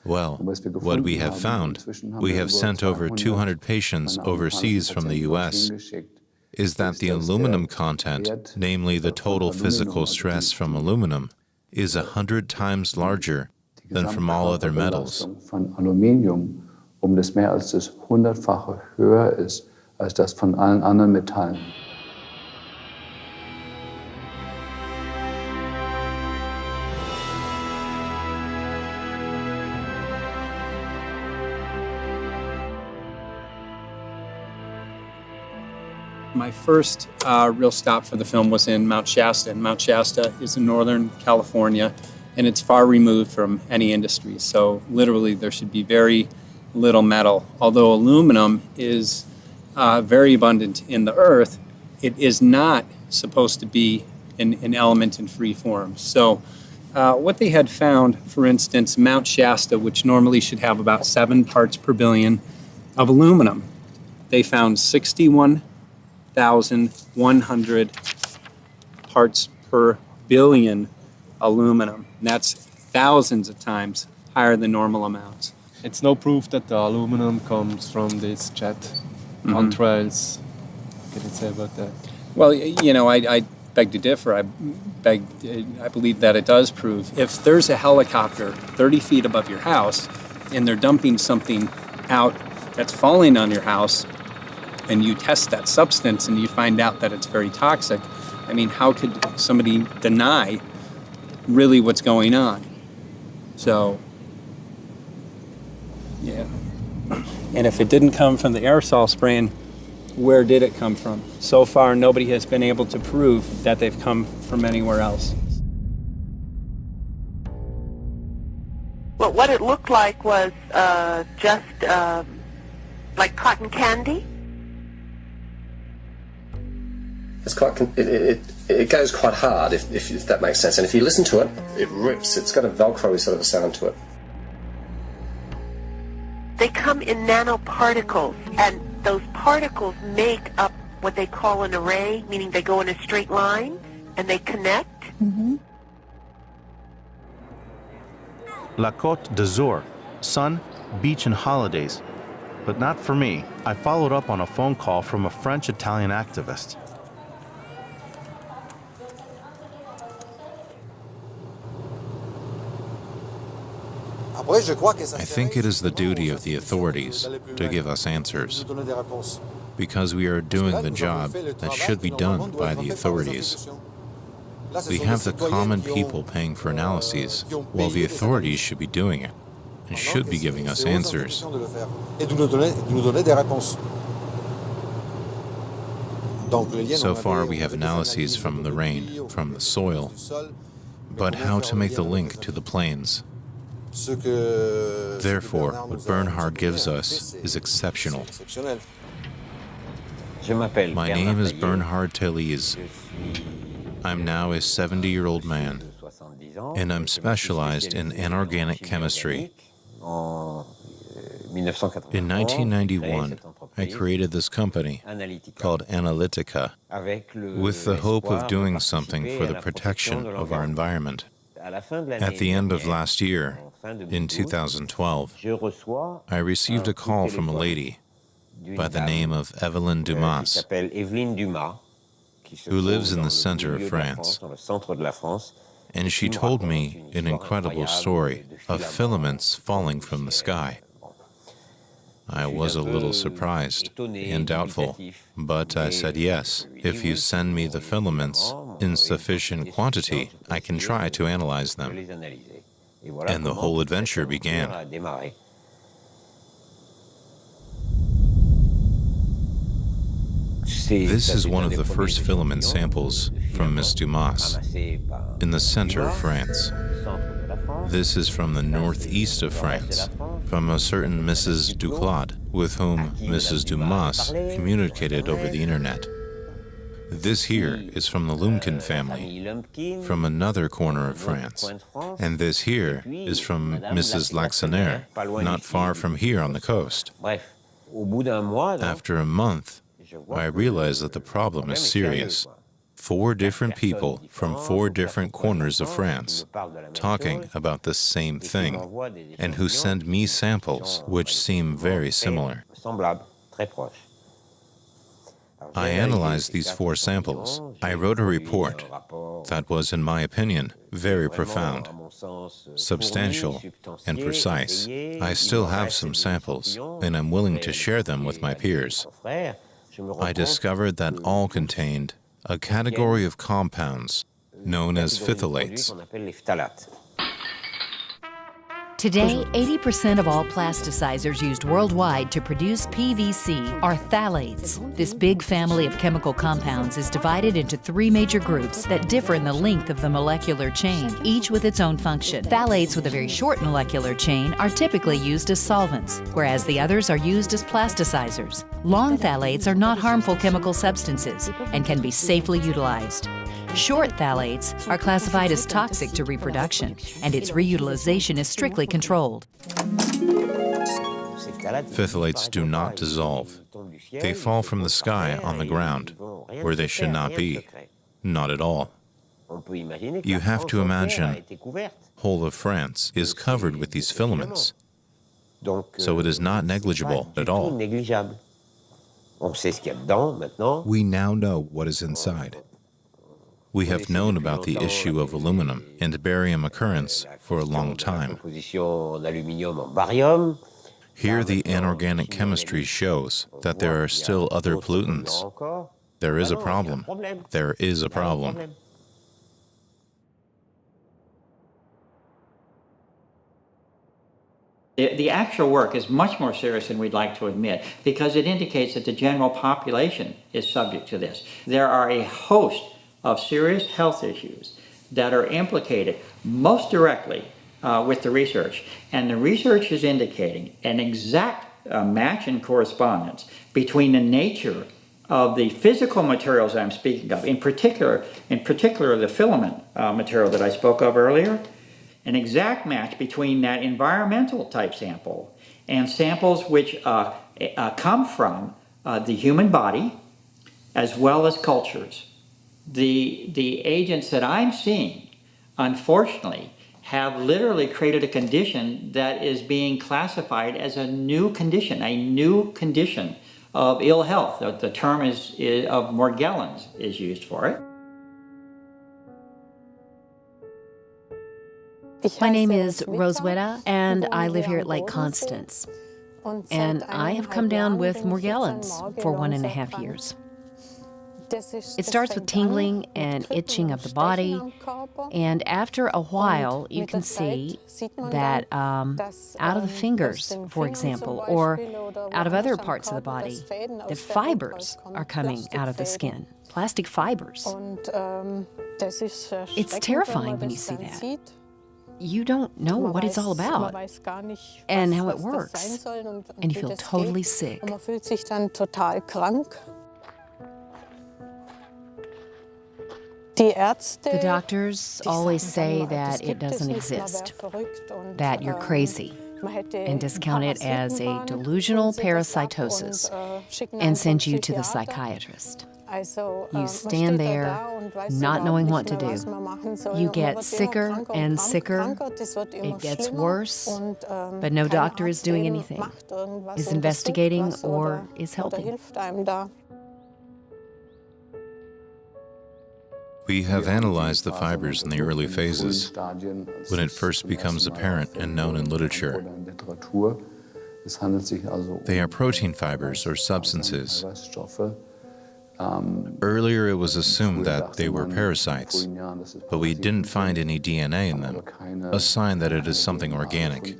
A: Well, what we have found, we have sent over 200 patients overseas from the US, is that the aluminum content, namely the total physical stress from aluminum, is 100 times larger than from all other metals.
J: Das mehr als das 100-fache höher ist als das von allen anderen Metallen.
K: My first real stop for the film was in Mount Shasta, and Mount Shasta is in Northern California, and it's far removed from any industry. So literally there should be very little metal. Although aluminum is very abundant in the earth, it is not supposed to be an element in free form. So what they had found, for instance, Mount Shasta, which normally should have about 7 parts per billion of aluminum, they found 61,100 parts per billion aluminum. And that's thousands of times higher than normal amounts.
P: It's no proof that the aluminum comes from these jet chemtrails. What can you say about that?
K: Well, you know, I beg to differ. I believe that it does prove. If there's a helicopter 30 feet above your house and they're dumping something out that's falling on your house, and you test that substance and you find out that it's very toxic, I mean, how could somebody deny really what's going on? So, yeah. And if it didn't come from the aerosol spraying, where did it come from? So far, nobody has been able to prove that they've come from anywhere else.
M: Well, what it looked like was just like cotton candy.
O: It's quite, it goes quite hard, if that makes sense. And if you listen to it, it rips. It's got a Velcro-y sort of a sound to it.
M: They come in nanoparticles, and those particles make up what they call an array, meaning they go in a straight line, and they connect.
C: La Côte d'Azur, sun, beach, and holidays. But not for me. I followed up on a phone call from a French-Italian activist.
A: I think it is the duty of the authorities to give us answers, because we are doing the job that should be done by the authorities. We have the common people paying for analyses, while the authorities should be doing it, and should be giving us answers. So far we have analyses from the rain, from the soil, but how to make the link to the planes? Therefore, what Bernhard gives us is exceptional. My name is Bernhard Tellies. I'm now a 70-year-old man, and I'm specialized in inorganic chemistry. In 1991, I created this company called Analytica with the hope of doing something for the protection of our environment. At the end of last year, in 2012, I received a call from a lady by the name of Evelyn Dumas, who lives in the center of France. And she told me an incredible story of filaments falling from the sky. I was a little surprised and doubtful, but I said yes. If you send me the filaments in sufficient quantity, I can try to analyze them. And the whole adventure began. This is one of the first filament samples from Miss Dumas in the center of France. This is from the northeast of France, from a certain Mrs. Duclaude, with whom Mrs. Dumas communicated over the internet. This here is from the Lumpkin family, from another corner of France. And this here is from Mrs. Laxonaire, not far from here on the coast. After a month, I realized that the problem is serious. 4 different people from 4 different corners of France talking about the same thing, and who send me samples which seem very similar. I analyzed these 4 samples. I wrote a report that was, in my opinion, very profound, substantial, and precise. I still have some samples, and I'm willing to share them with my peers. I discovered that all contained a category of compounds known as phthalates.
H: Today, 80% of all plasticizers used worldwide to produce PVC are phthalates. This big family of chemical compounds is divided into 3 major groups that differ in the length of the molecular chain, each with its own function. Phthalates with a very short molecular chain are typically used as solvents, whereas the others are used as plasticizers. Long phthalates are not harmful chemical substances and can be safely utilized. Short phthalates are classified as toxic to reproduction, and its reutilization is strictly controlled.
A: Phthalates do not dissolve. They fall from the sky on the ground, where they should not be. Not at all. You have to imagine whole of France is covered with these filaments, so it is not negligible at all. We now know what is inside. We have known about the issue of aluminum and barium occurrence for a long time. Here the inorganic chemistry shows that there are still other pollutants. There is a problem. There is a problem.
W: The actual work is much more serious than we'd like to admit, because it indicates that the general population is subject to this. There are a host of serious health issues that are implicated most directly with the research. And the research is indicating an exact match and correspondence between the nature of the physical materials I'm speaking of, in particular the filament material that I spoke of earlier, an exact match between that environmental type sample and samples which come from the human body as well as cultures. The agents that I'm seeing, unfortunately, have literally created a condition that is being classified as a new condition of ill health. The term is of Morgellons is used for it.
H: My name is Roswitha, and I live here at Lake Constance. And I have come down with Morgellons for 1.5 years. It starts with tingling and itching of the body, and after a while you can see that out of the fingers, for example, or out of other parts of the body, the fibers are coming out of the skin, plastic fibers. It's terrifying when you see that. you don't know what it's all about and how it works, and you feel totally sick. The doctors always say that it doesn't exist, that you're crazy, and discount it as a delusional parasitosis and send you to the psychiatrist. You stand there not knowing what to do. You get sicker and sicker. It gets worse, but no doctor is doing anything, is investigating, or is helping.
A: We have analyzed the fibers in the early phases, when it first becomes apparent and known in literature. They are protein fibers or substances. Earlier it was assumed that they were parasites, but we didn't find any DNA in them, a sign that it is something organic.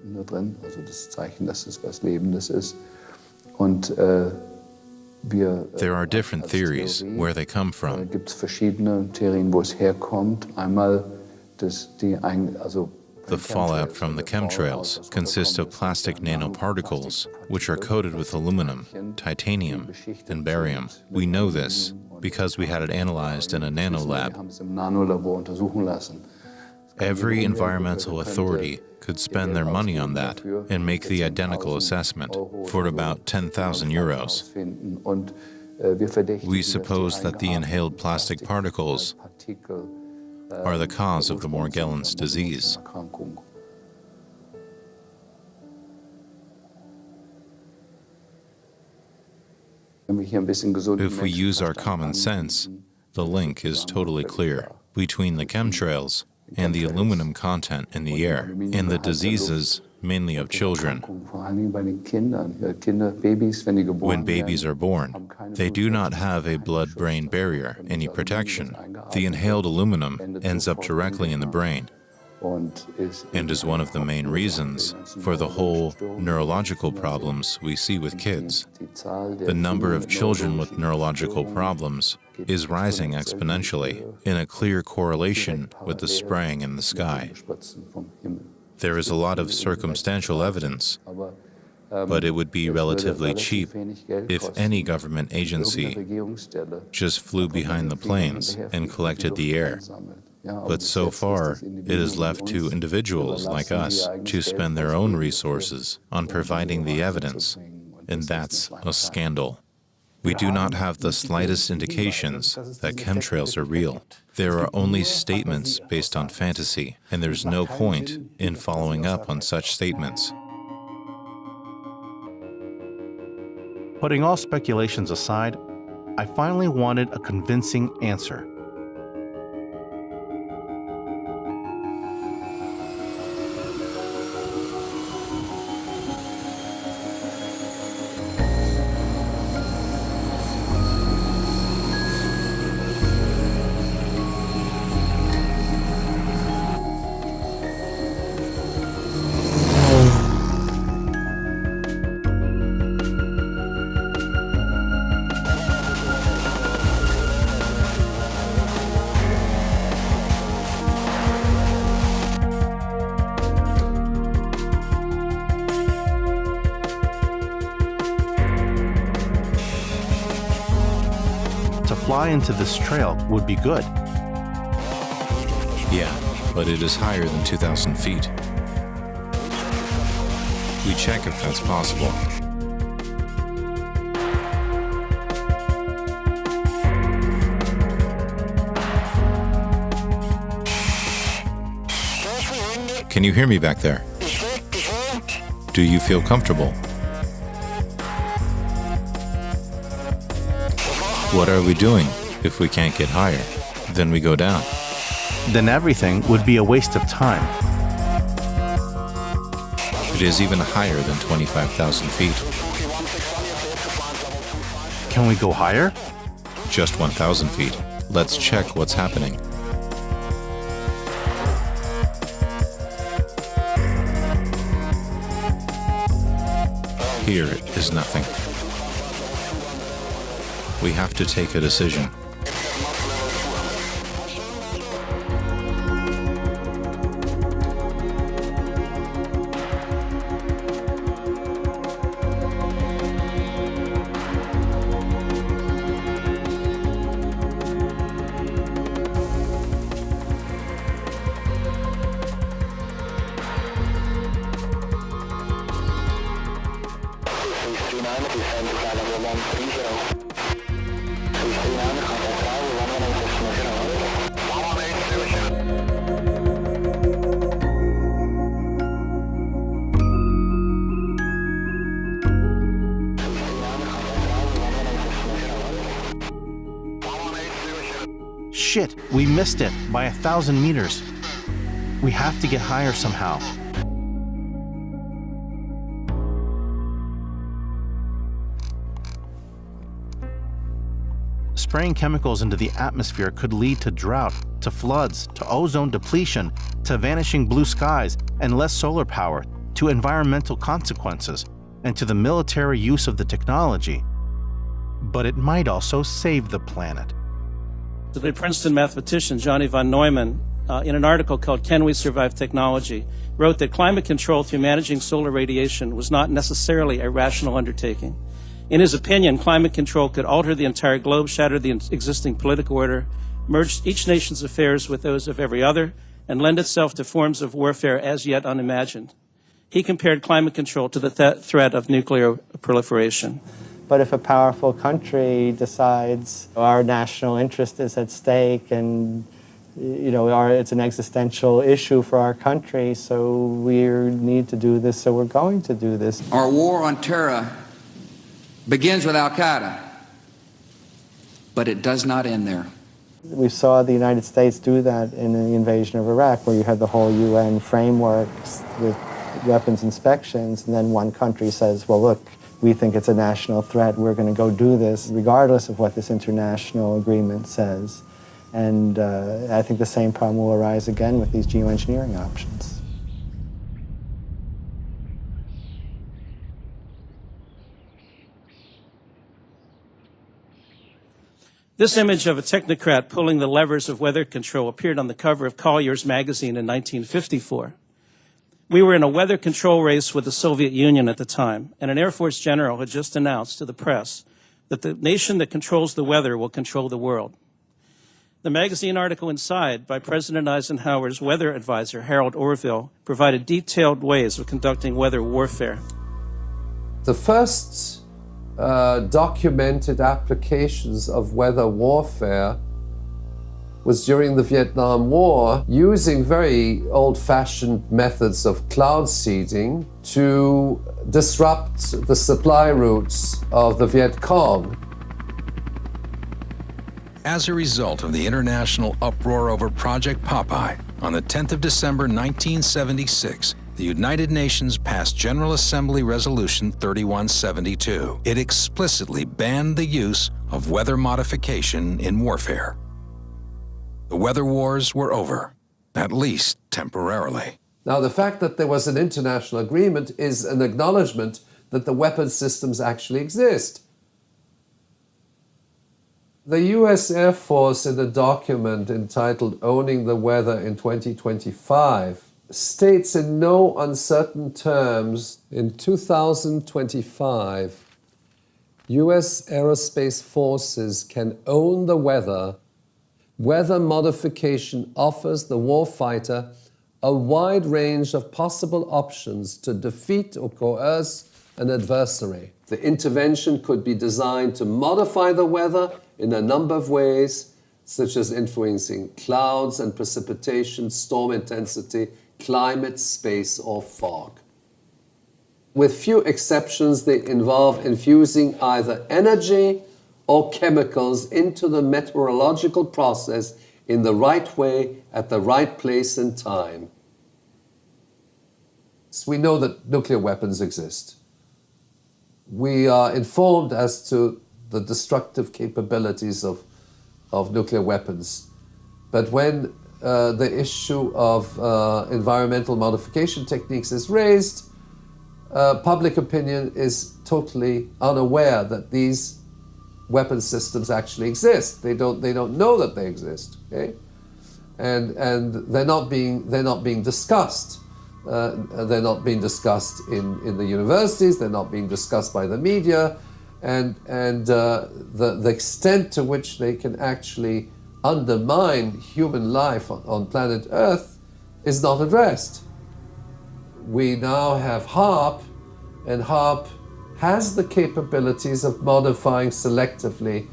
A: There are different theories where they come from. The fallout from the chemtrails consists of plastic nanoparticles, which are coated with aluminum, titanium, and barium. We know this because we had it analyzed in a nanolab. Every environmental authority could spend their money on that and make the identical assessment for about 10,000 euros. We suppose that the inhaled plastic particles are the cause of the Morgellons disease. If we use our common sense, the link is totally clear between the chemtrails and the aluminum content in the air and the diseases mainly of children. When babies are born, they do not have a blood-brain barrier, any protection. The inhaled aluminum ends up directly in the brain and is one of the main reasons for the whole neurological problems we see with kids. The number of children with neurological problems is rising exponentially in a clear correlation with the spraying in the sky. There is a lot of circumstantial evidence, but it would be relatively cheap if any government agency just flew behind the planes and collected the air. But so far, it is left to individuals like us to spend their own resources on providing the evidence, and that's a scandal. We do not have the slightest indications that chemtrails are real. There are only statements based on fantasy, and there's no point in following up on such statements.
C: Putting all speculations aside, I finally wanted a convincing answer. To fly into this trail would be good.
A: Yeah, but it is higher than 2,000 feet. We check if that's possible. Can you hear me back there? Do you feel comfortable? What are we doing if we can't get higher? Then we go down.
C: Then everything would be a waste of time.
A: It is even higher than 25,000 feet.
C: Can we go higher?
A: Just 1,000 feet. Let's check what's happening. Here is nothing. We have to take a decision.
C: Shit, we missed it by 1,000 meters. We have to get higher somehow. Spraying chemicals into the atmosphere could lead to drought, to floods, to ozone depletion, to vanishing blue skies and less solar power, to environmental consequences, and to the military use of the technology. But it might also save the planet.
S: The Princeton mathematician Johnny von Neumann, in an article called Can We Survive Technology, wrote that climate control through managing solar radiation was not necessarily a rational undertaking. In his opinion, climate control could alter the entire globe, shatter the existing political order, merge each nation's affairs with those of every other, and lend itself to forms of warfare as yet unimagined. He compared climate control to the threat of nuclear proliferation.
N: But if a powerful country decides our national interest is at stake and it's an existential issue for our country, so we need to do this, so we're going to do this.
T: Our war on terror begins with Al-Qaeda, but it does not end there.
N: We saw the United States do that in the invasion of Iraq, where you had the whole UN frameworks with weapons inspections, and then one country says, well, look, we think it's a national threat, we're going to go do this, regardless of what this international agreement says. And I think the same problem will arise again with these geoengineering options.
S: This image of a technocrat pulling the levers of weather control appeared on the cover of Collier's magazine in 1954. We were in a weather control race with the Soviet Union at the time, and an Air Force general had just announced to the press that the nation that controls the weather will control the world. The magazine article inside by President Eisenhower's weather advisor, Harold Orville, provided detailed ways of conducting weather warfare.
V: The first documented applications of weather warfare was during the Vietnam War, using very old-fashioned methods of cloud seeding to disrupt the supply routes of the Viet Cong.
X: As a result of the international uproar over Project Popeye, on the 10th of December 1976, the United Nations passed General Assembly Resolution 3172. It explicitly banned the use of weather modification in warfare. The weather wars were over, at least temporarily.
V: Now, the fact that there was an international agreement is an acknowledgement that the weapons systems actually exist. The US Air Force, in a document entitled Owning the Weather in 2025, states in no uncertain terms, in 2025, US aerospace forces can own the weather. Weather modification offers the warfighter a wide range of possible options to defeat or coerce an adversary. The intervention could be designed to modify the weather in a number of ways, such as influencing clouds and precipitation, storm intensity, climate, space, or fog. With few exceptions, they involve infusing either energy or chemicals into the meteorological process in the right way at the right place and time. So we know that nuclear weapons exist. We are informed as to the destructive capabilities of nuclear weapons. But when the issue of environmental modification techniques is raised, public opinion is totally unaware that these weapon systems actually exist. They don't know that they exist. Okay, and they're not being discussed. They're not being discussed in the universities. They're not being discussed by the media, and the extent to which they can actually undermine human life on planet Earth is not addressed. We now have HAARP, and HAARP has the capabilities of modifying selectively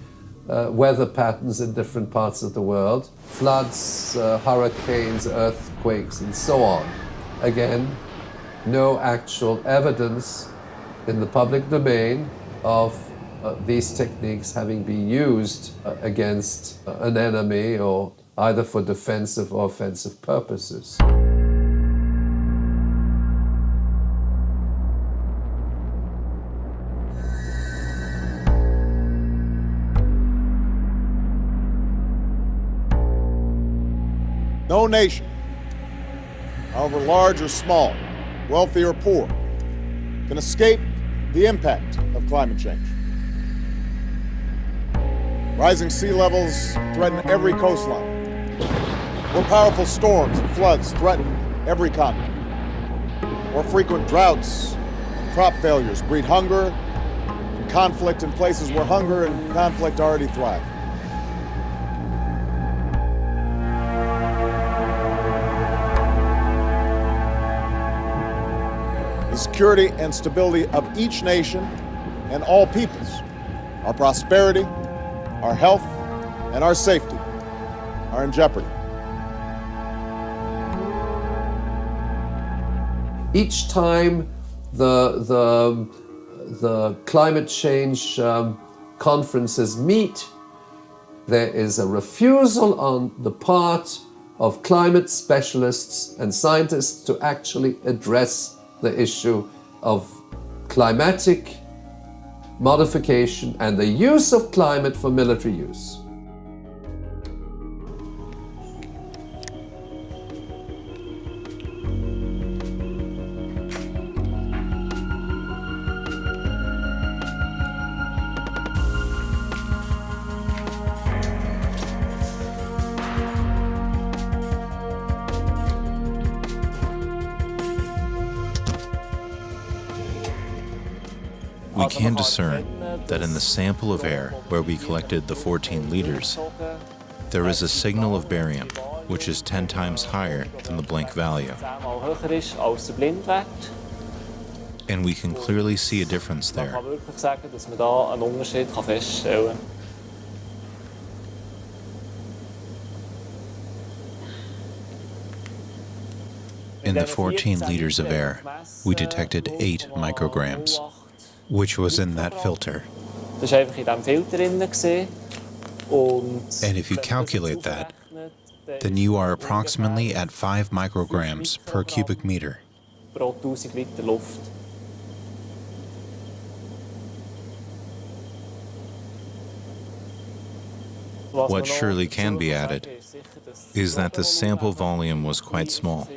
V: weather patterns in different parts of the world, floods, hurricanes, earthquakes, and so on. Again, no actual evidence in the public domain of these techniques having been used against an enemy or either for defensive or offensive purposes.
D: No nation, however large or small, wealthy or poor, can escape the impact of climate change. Rising sea levels threaten every coastline. More powerful storms and floods threaten every continent. More frequent droughts and crop failures breed hunger and conflict in places where hunger and conflict already thrive. The security and stability of each nation and all peoples, our prosperity, our health, and our safety are in jeopardy.
V: Each time the climate change conferences meet, there is a refusal on the part of climate specialists and scientists to actually address the issue of climatic modification and the use of climate for military use.
A: We can discern that in the sample of air where we collected the 14 liters, there is a signal of barium, which is 10 times higher than the blank value. And we can clearly see a difference there. In the 14 liters of air, we detected 8 micrograms, which was in that filter. And if you calculate that, then you are approximately at 5 micrograms per cubic meter. What surely can be added is that the sample volume was quite small,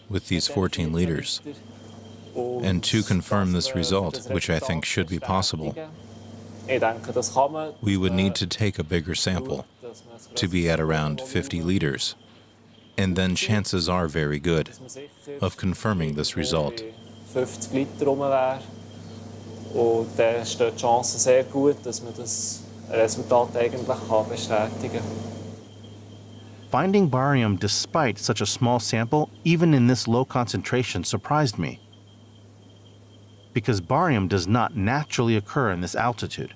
A: with these 14 liters. And to confirm this result, which I think should be possible, we would need to take a bigger sample, to be at around 50 liters. And then chances are very good of confirming this result.
C: Finding barium despite such a small sample, even in this low concentration, surprised me. Because barium does not naturally occur in this altitude.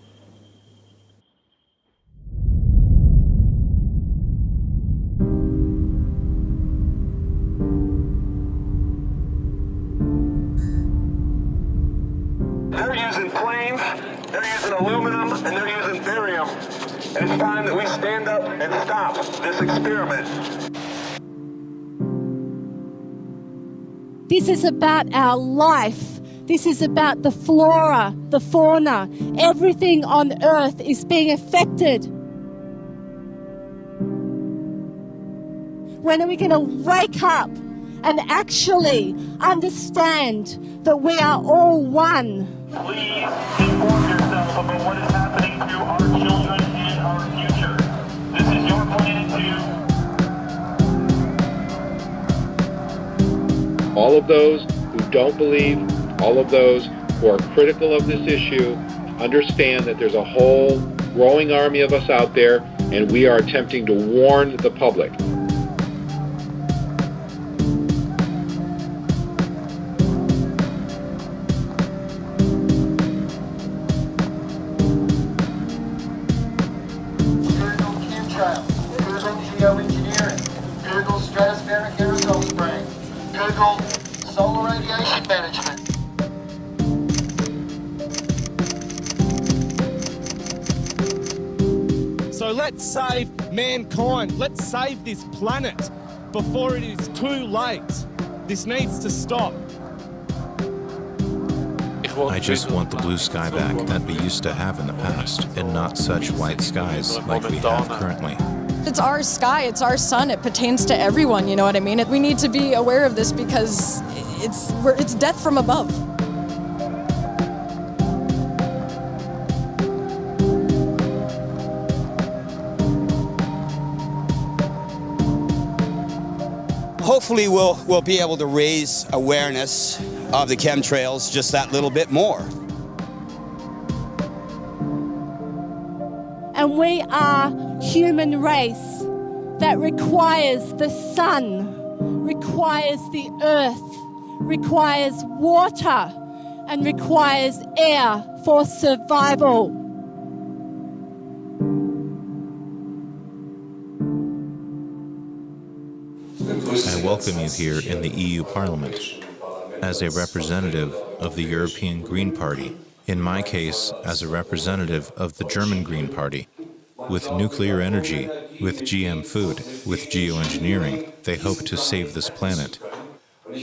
E: They're using planes, they're using aluminum, and they're using barium. And it's time that we stand up and stop this experiment.
L: This is about our life. This is about the flora, the fauna. Everything on Earth is being affected. When are we going to wake up and actually understand that we are all one?
E: Please inform yourself about what is happening to our children and our future. This is your planet too.
R: All of those who don't believe, all of those who are critical of this issue, understand that there's a whole growing army of us out there, and we are attempting to warn the public.
E: particle solar radiation management.
F: So let's save mankind. Let's save this planet before it is too late. This needs to stop.
A: I just want the blue sky back that we used to have in the past, and not such white skies like we have currently.
G: It's our sky, it's our sun, it pertains to everyone, you know what I mean? We need to be aware of this because it's death from above.
Q: Hopefully we'll be able to raise awareness of the chemtrails just that little bit more.
L: And we are human race that requires the sun, requires the earth, requires water, and requires air for survival.
A: I welcome you here in the EU Parliament as a representative of the European Green Party, in my case as a representative of the German Green Party. With nuclear energy, with GM food, with geoengineering, they hope to save this planet.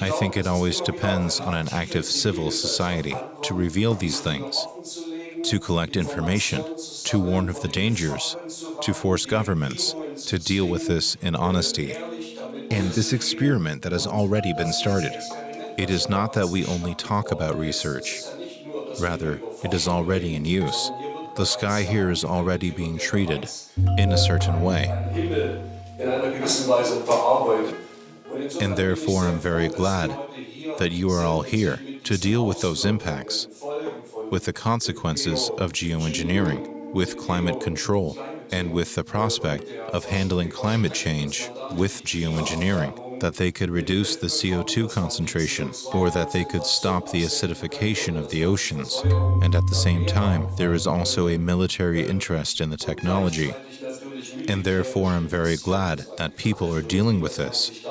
A: I think it always depends on an active civil society to reveal these things, to collect information, to warn of the dangers, to force governments to deal with this in honesty. And this experiment that has already been started, it is not that we only talk about research. Rather, it is already in use. The sky here is already being treated in a certain way. And therefore I'm very glad that you are all here to deal with those impacts, with the consequences of geoengineering, with climate control, and with the prospect of handling climate change with geoengineering, that they could reduce the CO2 concentration, or that they could stop the acidification of the oceans. And at the same time, there is also a military interest in the technology. And therefore, I'm very glad that people are dealing with this.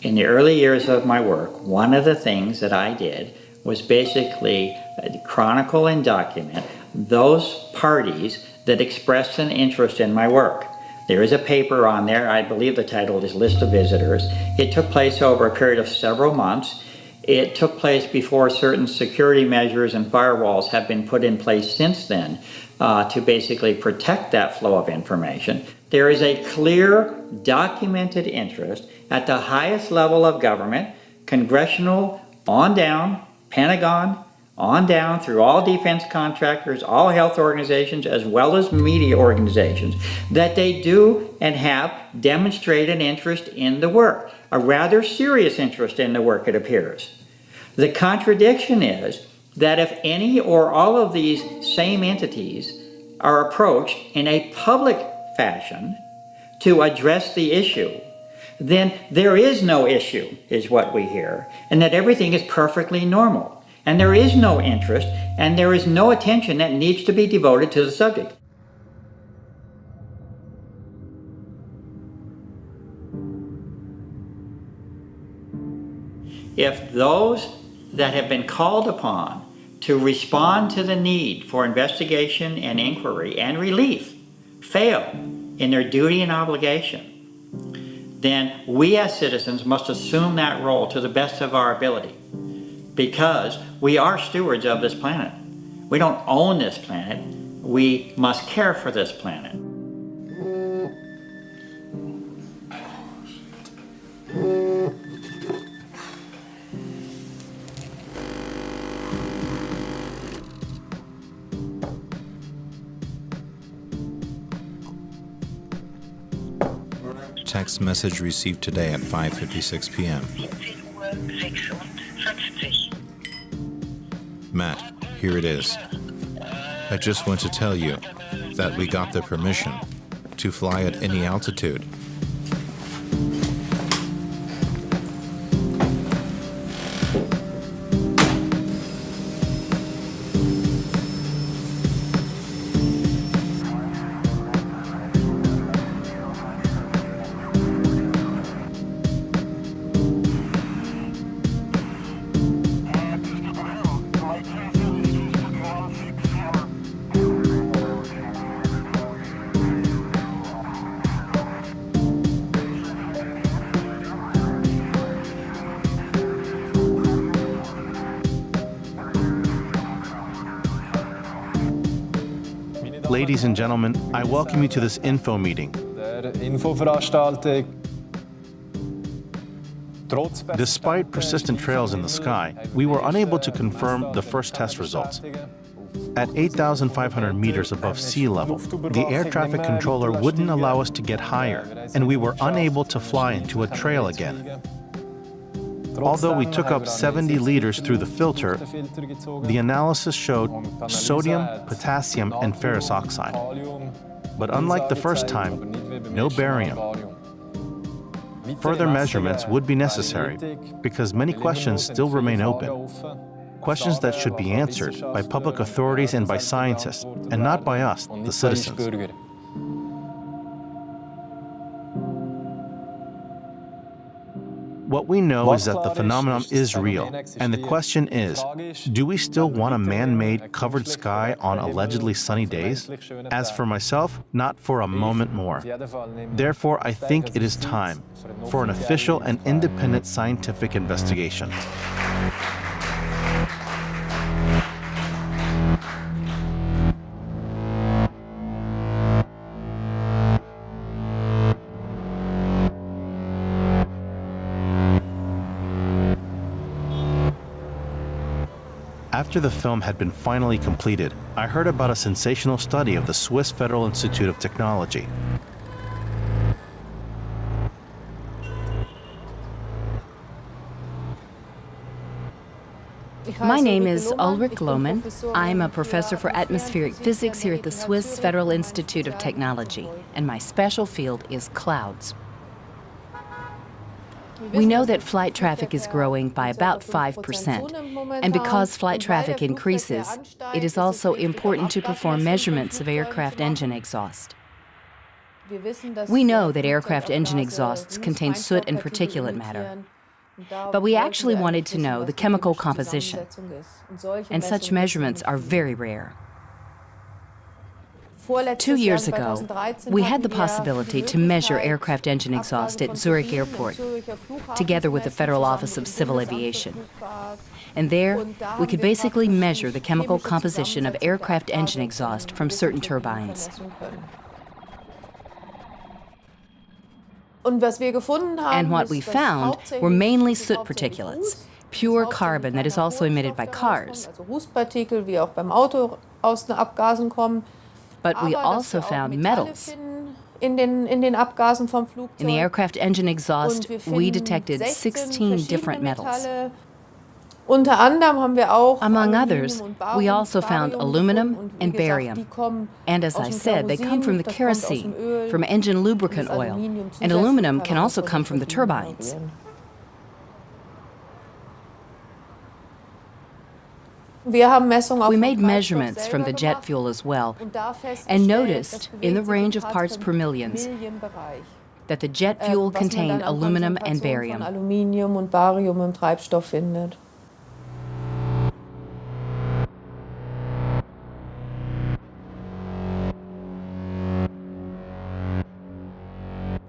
W: In the early years of my work, one of the things that I did was basically chronicle and document those parties that expressed an interest in my work. There is a paper on there, I believe the title is List of Visitors. It took place over a period of several months. It took place before certain security measures and firewalls have been put in place since then to basically protect that flow of information. There is a clear, documented interest at the highest level of government, congressional, on down, Pentagon, on down through all defense contractors, all health organizations, as well as media organizations, that they do and have demonstrated interest in the work, a rather serious interest in the work, it appears. The contradiction is that if any or all of these same entities are approached in a public fashion to address the issue, then there is no issue, is what we hear, and that everything is perfectly normal. And there is no interest, and there is no attention that needs to be devoted to the subject. If those that have been called upon to respond to the need for investigation and inquiry and relief fail in their duty and obligation, then we as citizens must assume that role to the best of our ability, because we are stewards of this planet. We don't own this planet. We must care for this planet.
A: Text message received today at 5:56 p.m. Matt, here it is. I just want to tell you that we got the permission to fly at any altitude.
C: Ladies and gentlemen, I welcome you to this info meeting. Despite persistent trails in the sky, we were unable to confirm the first test results. At 8,500 meters above sea level, the air traffic controller wouldn't allow us to get higher, and we were unable to fly into a trail again. Although we took up 70 liters through the filter, the analysis showed sodium, potassium, and ferrous oxide. But unlike the first time, no barium. Further measurements would be necessary because many questions still remain open. Questions that should be answered by public authorities and by scientists, and not by us, the citizens. What we know is that the phenomenon is real, and the question is, do we still want a man-made covered sky on allegedly sunny days? As for myself, not for a moment more. Therefore, I think it is time for an official and independent scientific investigation. After the film had been finally completed, I heard about a sensational study of the Swiss Federal Institute of Technology.
B: My name is Ulrich Lohmann. I'm a professor for atmospheric physics here at the Swiss Federal Institute of Technology, and my special field is clouds. We know that flight traffic is growing by about 5%, and because flight traffic increases, it is also important to perform measurements of aircraft engine exhaust. We know that aircraft engine exhausts contain soot and particulate matter, but we actually wanted to know the chemical composition, and such measurements are very rare. 2 years ago, we had the possibility to measure aircraft engine exhaust at Zurich Airport, together with the Federal Office of Civil Aviation. And there, we could basically measure the chemical composition of aircraft engine exhaust from certain turbines. And what we found were mainly soot particulates, pure carbon that is also emitted by cars. But we also found metals. In the aircraft engine exhaust, we detected 16 different metals. Among others, we also found aluminum and barium. And as I said, they come from the kerosene, from engine lubricant oil, and aluminum can also come from the turbines. We made measurements from the jet fuel as well, and noticed, in the range of parts per millions, that the jet fuel contained aluminum and barium.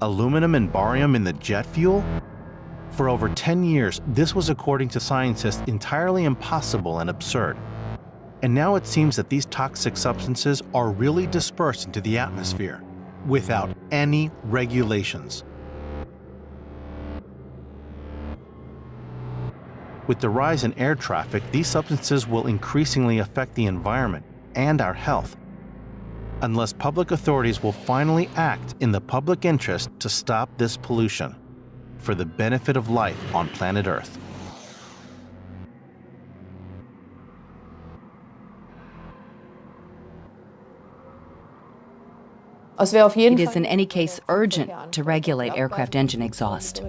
C: Aluminum and barium in the jet fuel? For over 10 years, this was, according to scientists, entirely impossible and absurd. And now it seems that these toxic substances are really dispersed into the atmosphere without any regulations. With the rise in air traffic, these substances will increasingly affect the environment and our health, unless public authorities will finally act in the public interest to stop this pollution for the benefit of life on planet Earth.
B: It is in any case urgent to regulate aircraft engine exhaust.